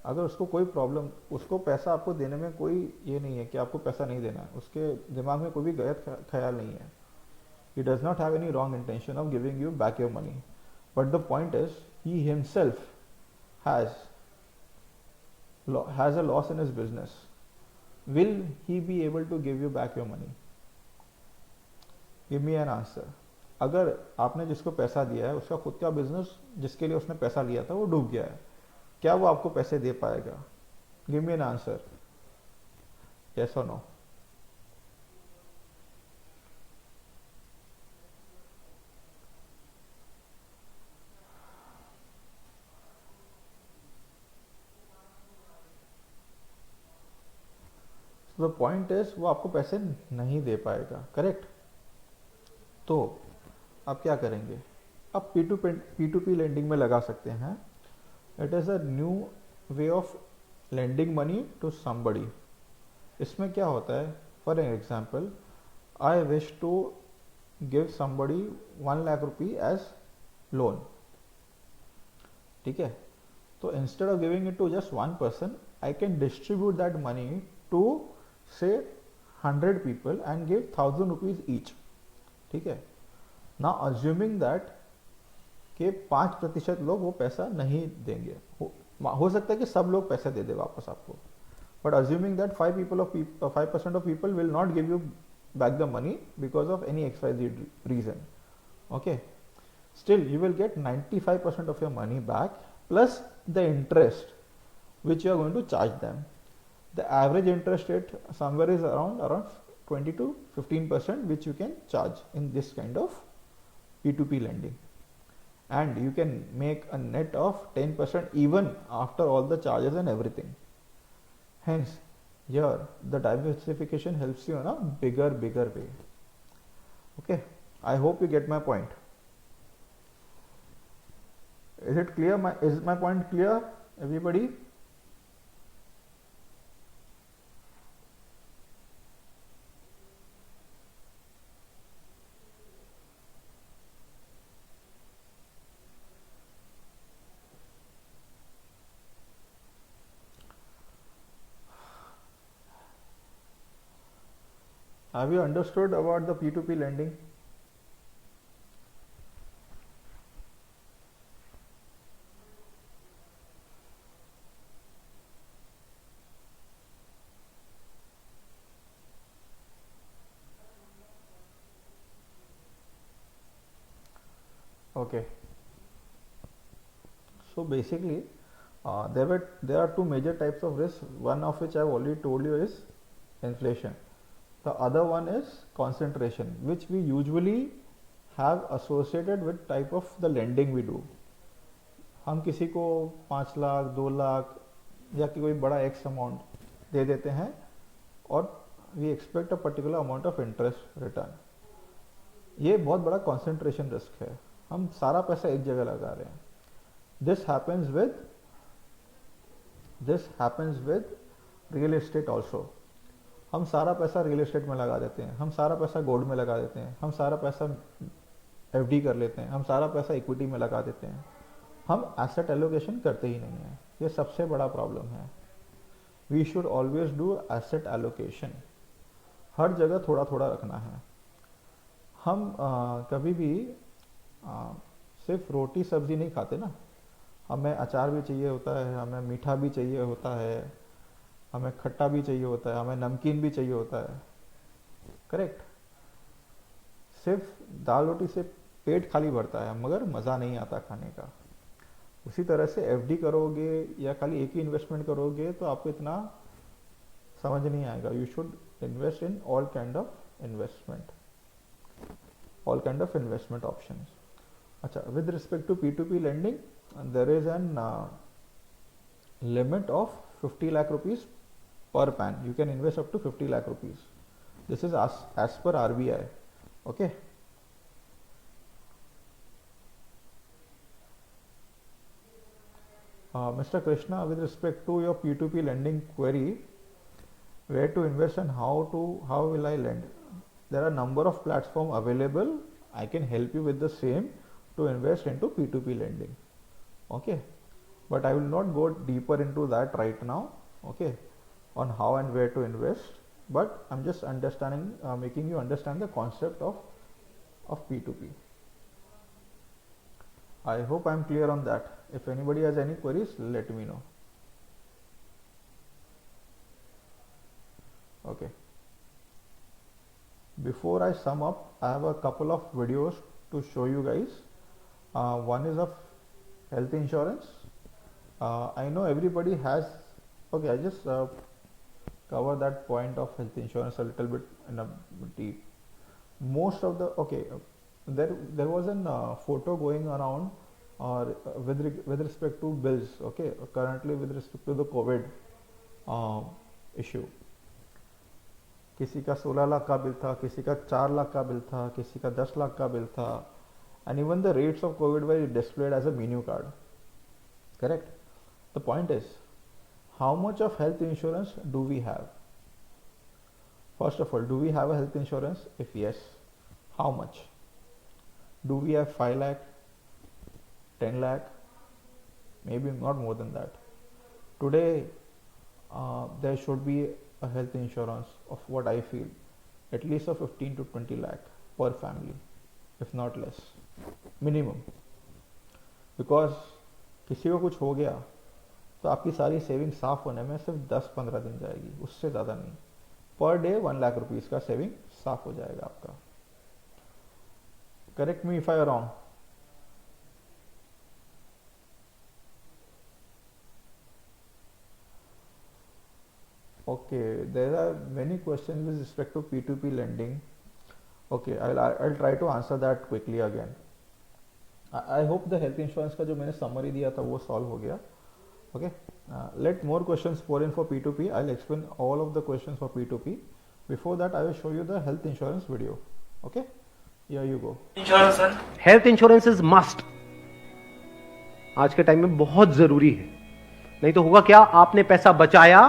अगर उसको कोई problem, उसको पैसा आपको देने में कोई ये नहीं है कि आपको पैसा नहीं देना है, उसके दिमाग में कोई भी गलत ख्याल नहीं है, he does not have any wrong intention of giving you back your money, but the point is he himself has a loss in his business. Will he be able to give you back your money? Give me an answer. अगर आपने जिसको पैसा दिया है उसका खुद का business जिसके लिए उसने पैसा लिया था वो डूब गया है, क्या वो आपको पैसे दे पाएगा? Give me an answer, yes और नो। द पॉइंट इज वो आपको पैसे नहीं दे पाएगा, करेक्ट? तो आप क्या करेंगे? आप P2P लेंडिंग में लगा सकते हैं. It is a new way of lending money to somebody. इसमें क्या होता है? For example, I wish to give somebody 1 lakh rupee as loan. ठीक है? तो instead of giving it to just one person, I can distribute that money to say 100 people and give 1000 rupees each. ठीक है? ना अज्यूमिंग दैट कि 5% लोग वो पैसा नहीं देंगे. हो सकता है कि सब लोग पैसे दे दे वापस आपको, but assuming that 5% of people will not give you back the money because of any XYZ reason. Okay, still you will get 95% of your money back plus the interest which you are going to charge them. The average interest rate somewhere is around 20 to 15% which you can charge in this kind of P2P lending, and you can make a net of 10% even after all the charges and everything. Hence here the diversification helps you in a bigger way. Okay, I hope you get my point. Is it clear? Is my point clear, everybody? Have you understood about the P2P lending? Okay. So basically, there are two major types of risk. One of which I have already told you is inflation. The other one is concentration, which we usually have associated with type of the lending we do. हम किसी को 5 लाख 2 लाख या कि कोई बड़ा x amount दे देते हैं और we expect a particular amount of interest return. ये बहुत बड़ा कॉन्सेंट्रेशन रिस्क है. हम सारा पैसा एक जगह लगा रहे हैं. This happens with real estate also. हम सारा पैसा रियल एस्टेट में लगा देते हैं, हम सारा पैसा गोल्ड में लगा देते हैं, हम सारा पैसा एफडी कर लेते हैं, हम सारा पैसा इक्विटी में लगा देते हैं. हम एसेट एलोकेशन करते ही नहीं है. ये सबसे बड़ा प्रॉब्लम है. We should always do asset allocation. हर जगह थोड़ा थोड़ा रखना है. हम कभी भी सिर्फ रोटी सब्जी नहीं खाते ना. हमें अचार भी चाहिए होता है, हमें मीठा भी चाहिए होता है, हमें खट्टा भी चाहिए होता है, हमें नमकीन भी चाहिए होता है. करेक्ट? सिर्फ दाल रोटी से पेट खाली भरता है मगर मज़ा नहीं आता खाने का. उसी तरह से एफडी करोगे या खाली एक ही इन्वेस्टमेंट करोगे तो आपको इतना समझ नहीं आएगा. You should invest in all kind of investment options. अच्छा, with respect to P2P lending there is an limit of 50 lakh rupees per PAN. You can invest up to 50 lakh rupees. This is as per RBI. Okay. Mr. Krishna, with respect to your P2P lending query, where to invest and how will I lend? There are number of platforms available. I can help you with the same to invest into P2P lending. Okay. But I will not go deeper into that right now. Okay, on how and where to invest, but I'm just making you understand the concept of P2P. I hope I'm clear on that. If anybody has any queries, let me know. Okay, before I sum up, I have a couple of videos to show you guys. One is of health insurance. I know everybody has. Okay, I just cover that point of health insurance a little bit in a deep. Most of the there was an photo going around with respect to bills. Okay, currently with respect to the COVID issue. किसी का 16 लाख का bill था, किसी का 4 लाख का bill था, किसी का 10 लाख का बिल था, and even the rates of COVID were displayed as a menu card. Correct? The point is, how much of health insurance do we have? First of all, do we have a health insurance? If yes, how much? Do we have 5 lakh, 10 lakh? Maybe not more than that. Today, there should be a health insurance of what I feel, at least of 15 to 20 lakh per family, if not less, minimum. Because किसी को कुछ हो गया तो आपकी सारी saving साफ होने में सिर्फ 10-15 दिन जाएगी, उससे ज़्यादा नहीं. पर डे 1 लाख रुपीज़ का सेविंग साफ हो जाएगा आपका. Correct me if I R wrong. Okay, there are many questions with respect to P2P lending. Okay, I'll try to answer that quickly again. I hope the health insurance का जो मैंने summary दिया था वो solve हो गया. Okay, let more questions pour in for P2P. I'll explain all of the questions for P2P. Before that, I will show you the health insurance video. Okay, here you go. Health insurance is must. आज के time में बहुत जरूरी है. नहीं तो होगा क्या, आपने पैसा बचाया,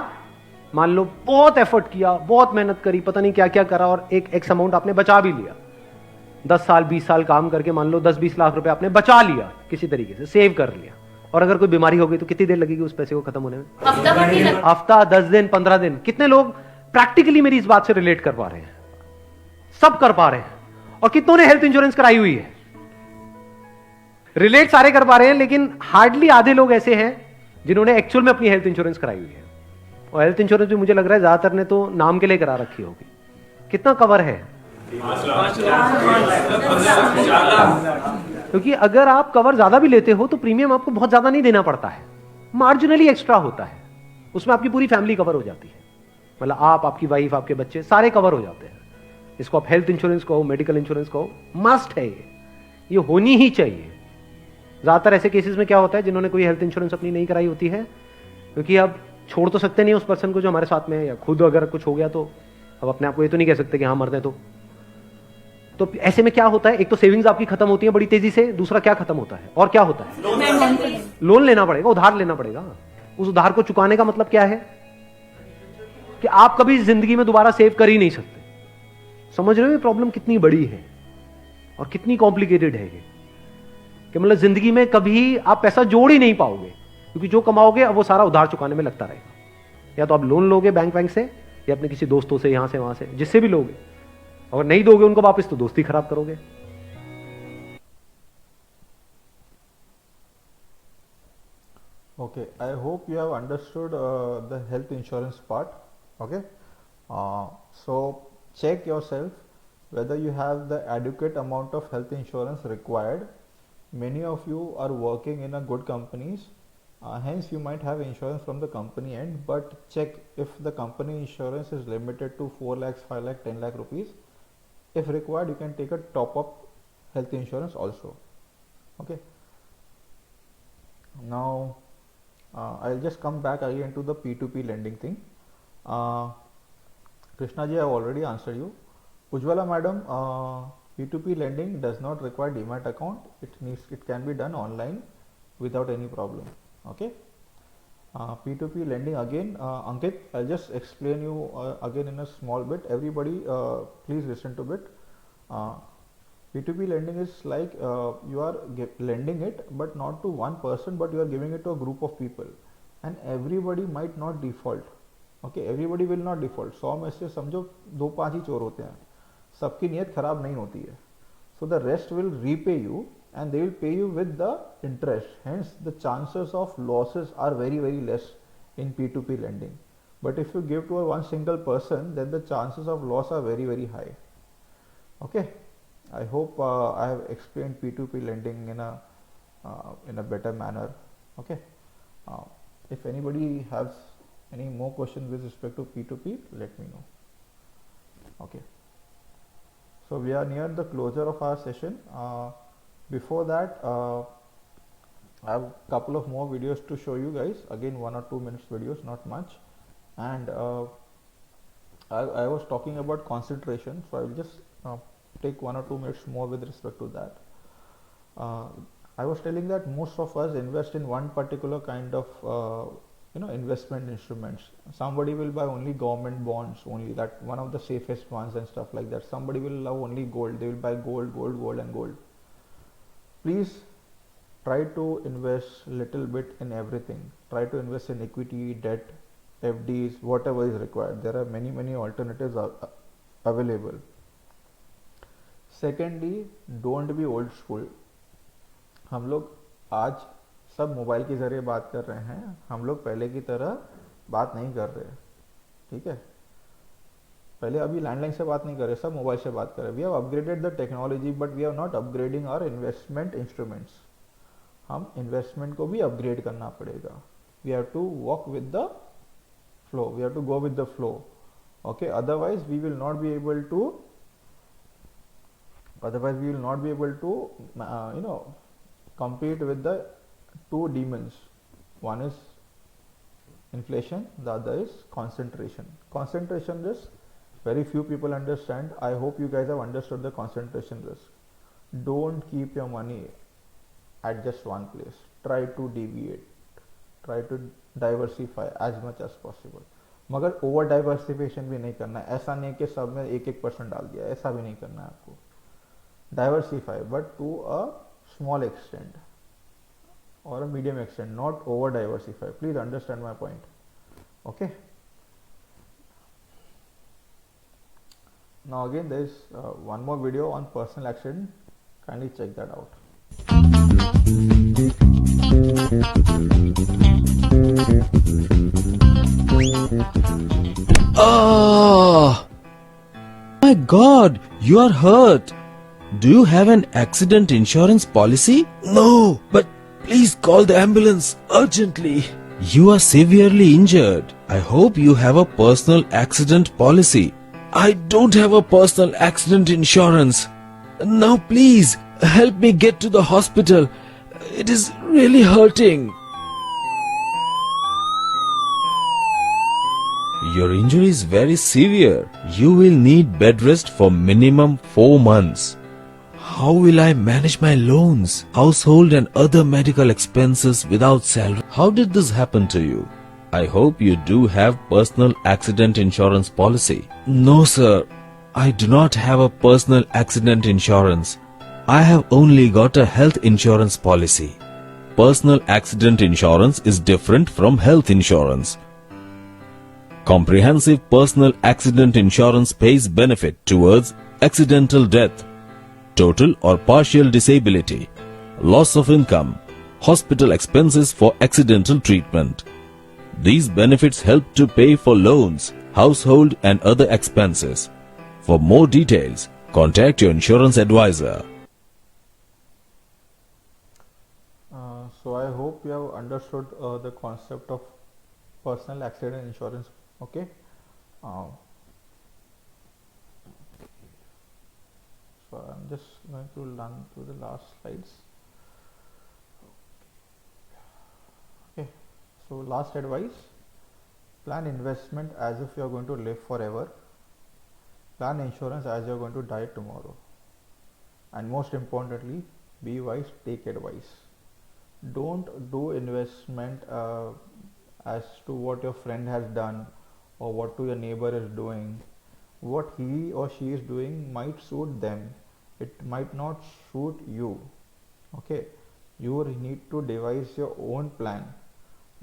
मान लो बहुत एफर्ट किया, बहुत मेहनत करी, पता नहीं क्या क्या करा, और एक एक्स अमाउंट आपने बचा भी लिया. 10 साल 20 साल काम करके मान लो 10-20 लाख रुपए आपने बचा लिया, किसी तरीके से सेव कर लिया, और अगर कोई बीमारी हो गई तो कितनी देर लगेगी उस पैसे को खत्म होने में? हफ्ता, 10 दिन, 15 दिन. कितने लोग प्रैक्टिकली मेरी इस बात से रिलेट कर पा रहे हैं? सब कर पा रहे हैं. और कितनों ने हेल्थ इंश्योरेंस कराई हुई है? रिलेट सारे कर पा रहे हैं, लेकिन हार्डली आधे लोग ऐसे हैं जिन्होंने एक्चुअल में अपनी हेल्थ इंश्योरेंस कराई हुई है. और हेल्थ इंश्योरेंस भी मुझे लग रहा है ज्यादातर ने तो नाम के लिए करा रखी होगी. कितना कवर है? क्योंकि अगर आप कवर ज्यादा भी लेते हो तो प्रीमियम आपको बहुत ज्यादा नहीं देना पड़ता है, मार्जिनली एक्स्ट्रा होता है. उसमें आपकी पूरी फैमिली कवर हो जाती है. मतलब आप, आपकी वाइफ, आपके बच्चे सारे कवर हो जाते हैं. इसको आप हेल्थ इंश्योरेंस कहो, मेडिकल इंश्योरेंस कहो, मस्ट है ये होनी ही चाहिए. ज्यादातर ऐसे केसेस में क्या होता है, जिन्होंने कोई हेल्थ इंश्योरेंस अपनी नहीं कराई होती है, क्योंकि अब छोड़ तो सकते नहीं उस पर्सन को जो हमारे साथ में है, या खुद अगर कुछ हो गया तो अब अपने आप को ये तो नहीं कह सकते कि हाँ मर दें. तो ऐसे में क्या होता है, एक तो सेविंग्स आपकी खत्म होती है बड़ी तेजी से, दूसरा क्या खत्म होता है, और क्या होता है, लोन लेना पड़ेगा, उधार लेना पड़ेगा. उस उधार को चुकाने का मतलब क्या है कि आप कभी जिंदगी में दोबारा सेव कर ही नहीं सकते. समझ रहे हो ये प्रॉब्लम कितनी बड़ी है और कितनी कॉम्प्लिकेटेड है ये, कि मतलब जिंदगी में कभी आप पैसा जोड़ ही नहीं पाओगे, क्योंकि जो कमाओगे अब वो सारा उधार चुकाने में लगता रहेगा. या तो आप लोन लोगे बैंक से, या अपने किसी दोस्तों से, यहां से वहां से, जिससे भी लोगे. अगर नहीं दोगे उनको वापस तो दोस्ती खराब करोगे. Okay, I hope you have understood the health insurance part. Okay, so check yourself whether you have the adequate amount of health insurance required. Many of you are working in a good companies, hence you might have insurance from the company end, but check if the company insurance is limited to 4 lakhs, 5 lakh, 10 lakh rupees. If required, you can take a top up health insurance also. Okay, now I'll just come back again to the P2P lending thing. Krishna ji, I have already answered you. Ujjwala madam, P2P lending does not require demat account. It can be done online without any problem. Okay. P2P lending again, Ankit, I'll just explain you again in a small bit. Everybody, please listen to it. P2P lending is like you are lending it, but not to one person, but you are giving it to a group of people, and everybody might not default. Okay, everybody will not default. 100 में से समझो 2-5 ही चोर होते हैं, सबकी नीयत खराब नहीं होती है. So the rest will repay you, and they will pay you with the interest. Hence, the chances of losses are very, very less in P2P lending. But if you give to one single person, then the chances of loss are very, very high. Okay. I hope I have explained P2P lending in a better manner. Okay. If anybody has any more questions with respect to P2P, let me know. Okay. So we are near the closure of our session. Before that, I have a couple of more videos to show you guys. Again, 1 or 2 minutes videos, not much. And I was talking about concentration, so I will just take 1 or 2 minutes more with respect to that. I was telling that most of us invest in one particular kind of investment instruments. Somebody will buy only government bonds, only that one of the safest ones and stuff like that. Somebody will love only gold. They will buy gold, gold, gold, and gold. Please try to invest little bit in everything. Try to invest in equity, debt, FDs, whatever is required. There are many alternatives available. Secondly, don't be old school. हम लोग आज सब mobile के ज़रिए बात कर रहे हैं, हम लोग पहले की तरह बात नहीं कर रहे, ठीक है? पहले अभी लैंडलाइन से बात नहीं कर रहे, सब मोबाइल से बात कर रहे. We have upgraded the technology but we are not upgrading our investment instruments. हम इन्वेस्टमेंट को भी अपग्रेड करना पड़ेगा. We have to walk with the flow, we have to go with the flow. Okay, otherwise we will not be able to compete with the two demons. One is inflation, the other is concentration. Concentration risk, very few people understand. I hope you guys have understood the concentration risk. Don't keep your money at just one place. Try to deviate, try to diversify as much as possible. मगर over diversification भी नहीं करना है. ऐसा नहीं कि सब में 1% डाल दिया, ऐसा भी नहीं करना है आपको. Diversify but to a small extent or a medium extent, not over diversify. Please understand my point. Okay, now again there is one more video on personal accident. Kindly check that out. Oh my God, you are hurt. Do you have an accident insurance policy? No, but please call the ambulance urgently. You are severely injured. I hope you have a personal accident policy. I don't have a personal accident insurance. Now please help me get to the hospital. It is really hurting. Your injury is very severe. You will need bed rest for minimum 4 months. How will I manage my loans, household and other medical expenses without salary? How did this happen to you? I hope you do have personal accident insurance policy. No sir, I do not have a personal accident insurance. I have only got a health insurance policy. Personal accident insurance is different from health insurance. Comprehensive personal accident insurance pays benefit towards accidental death, total or partial disability, loss of income, hospital expenses for accidental treatment. These benefits help to pay for loans, household and other expenses. For more details, contact your insurance advisor. So I hope you have understood the concept of personal accident insurance. Okay. So I'm just going to run through the last slides. Okay, so last advice: plan investment as if you are going to live forever. Plan insurance as you are going to die tomorrow. And most importantly, be wise, take advice. Don't do investment as to what your friend has done or what your neighbor is doing. What he or she is doing might suit them, it might not suit you. Okay, you need to devise your own plan.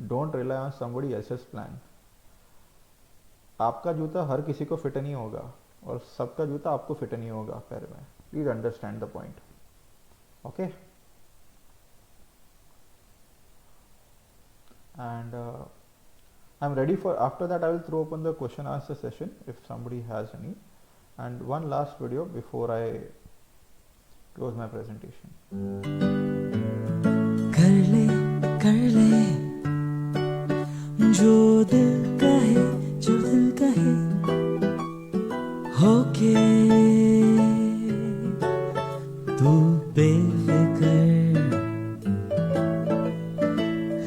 Don't rely on somebody else's plan. आपका जूता हर किसी को fit नहीं होगा और सबका जूता आपको फिट नहीं होगा पैर में. Please understand the point. Okay, and I'm ready for, after that I will throw open the question answer session if somebody has any, and one last video before I close my presentation. कर ले जो दिल कहे होके तू बेफिक्र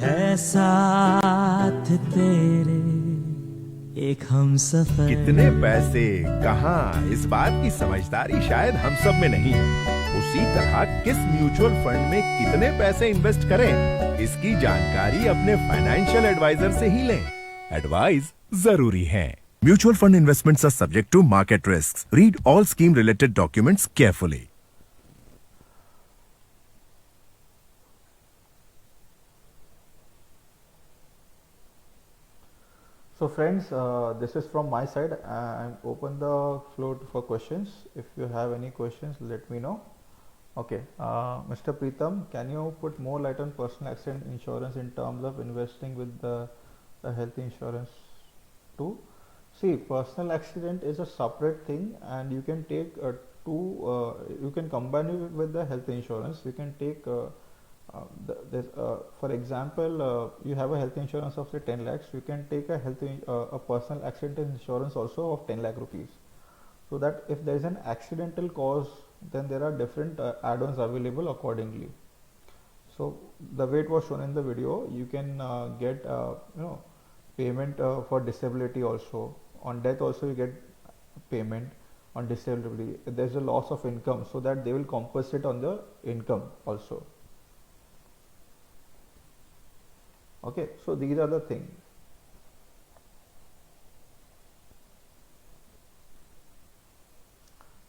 है साथ तेरे एक हम सफर। कितने पैसे कहाँ, इस बात की समझदारी शायद हम सब में नहीं है। उसी तरह किस म्यूचुअल फंड में कितने पैसे इन्वेस्ट करें, इसकी जानकारी अपने फाइनेंशियल एडवाइजर से ही लें। एडवाइस जरूरी है। Mutual fund investments are subject to market risk. Read all scheme related documents carefully. So friends, this is from my side. I'm open the floor for questions. If you have any questions, let me know. Okay, Mr. Preetham, can you put more light on personal accident insurance in terms of investing with the health insurance too? See, personal accident is a separate thing, and you can take you can combine it with the health insurance. You can take for example, you have a health insurance of say 10 lakhs. You can take a personal accident insurance also of 10 lakh rupees. So that if there is an accidental cause, then there are different add-ons available accordingly. So the way it was shown in the video, you can get payment for disability also. On death also you get payment. On disability, if there is a loss of income, so that they will compensate on the income also. Okay, so these are the things.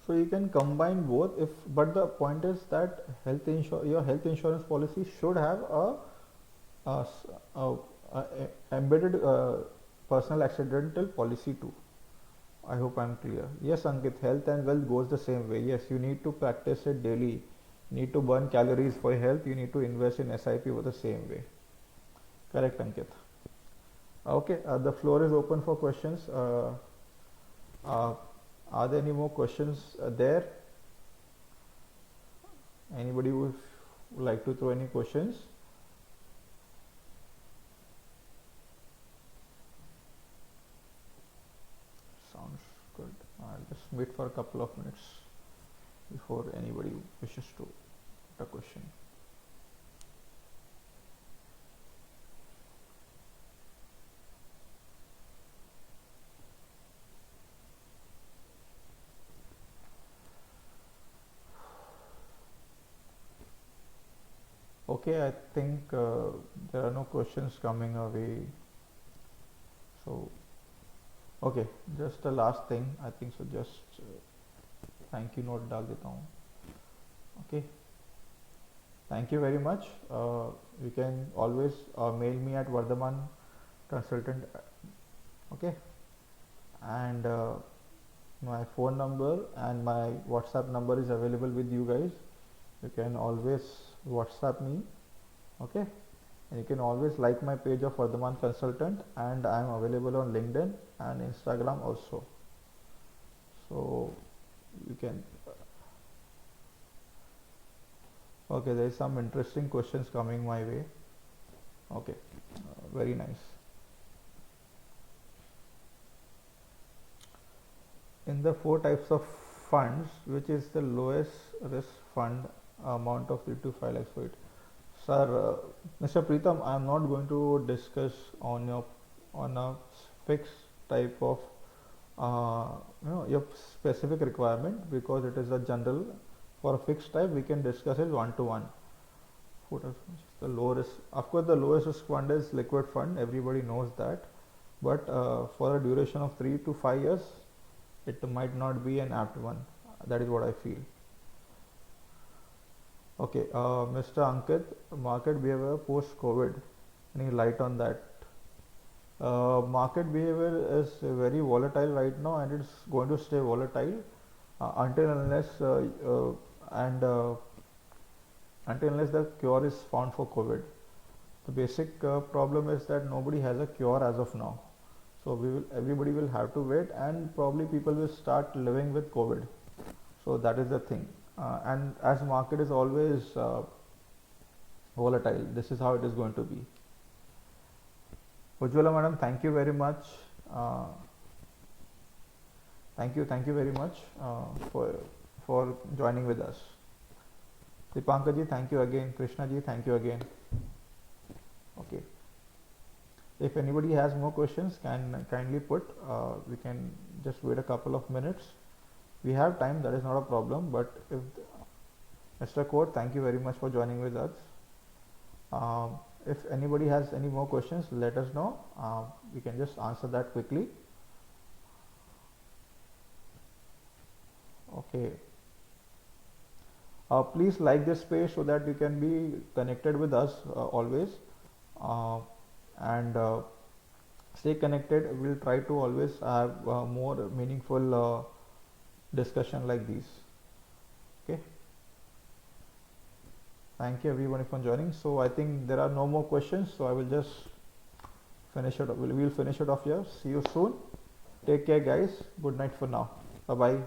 So you can combine both, but the point is that your health insurance policy should have a embedded personal accidental policy too. I hope I'm clear. Yes, Ankit, health and wealth goes the same way. Yes, you need to practice it daily. You need to burn calories for health. You need to invest in SIP for the same way. Correct, Ankit. Okay, the floor is open for questions. Are there any more questions there? Anybody would like to throw any questions? Sounds good. I'll just wait for a couple of minutes before anybody wishes to put a question. Okay, I think there are no questions coming away. So, okay, just the last thing. I think so. Just thank you note डाल देता हूँ. Okay. Thank you very much. You can always mail me at Vardhaman Consultant. Okay. And my phone number and my WhatsApp number is available with you guys. You can always WhatsApp me. Okay. And you can always like my page of Vardhaman Consultant, and I am available on LinkedIn and Instagram also. So you can. Okay, there is some interesting questions coming my way. Okay, very nice. In the 4 types of funds, which is the lowest risk fund, amount of 3 to 5 lakhs for it? Sir, Mr. Preetham, I am not going to discuss on a fixed type of your specific requirement, because it is a general. For a fixed type, we can discuss it one-to-one. The low risk, of course, the lowest risk fund is liquid fund. Everybody knows that, but for a duration of 3 to 5 years, it might not be an apt one. That is what I feel. Okay, Mr. Ankit, market behavior post-COVID. Any light on that? Market behavior is very volatile right now, and it's going to stay volatile until unless the cure is found for COVID. The basic problem is that nobody has a cure as of now. So everybody will have to wait, and probably people will start living with COVID. So that is the thing. And as market is always volatile, this is how it is going to be. Ujjwala madam, thank you very much. Thank you very much for joining with us. Dipanka ji, thank you again. Krishna ji, thank you again. Okay. If anybody has more questions, can kindly put. We can just wait a couple of minutes. We have time, that is not a problem. But if Mr. Court, thank you very much for joining with us. If anybody has any more questions, let us know. We can just answer that quickly. Okay. Please like this page so that you can be connected with us always, and stay connected. We'll try to always have more meaningful discussion like these. Okay. Thank you everyone for joining. So I think there are no more questions, so I will just finish it. We'll finish it off here. See you soon. Take care, guys. Good night for now. Bye bye.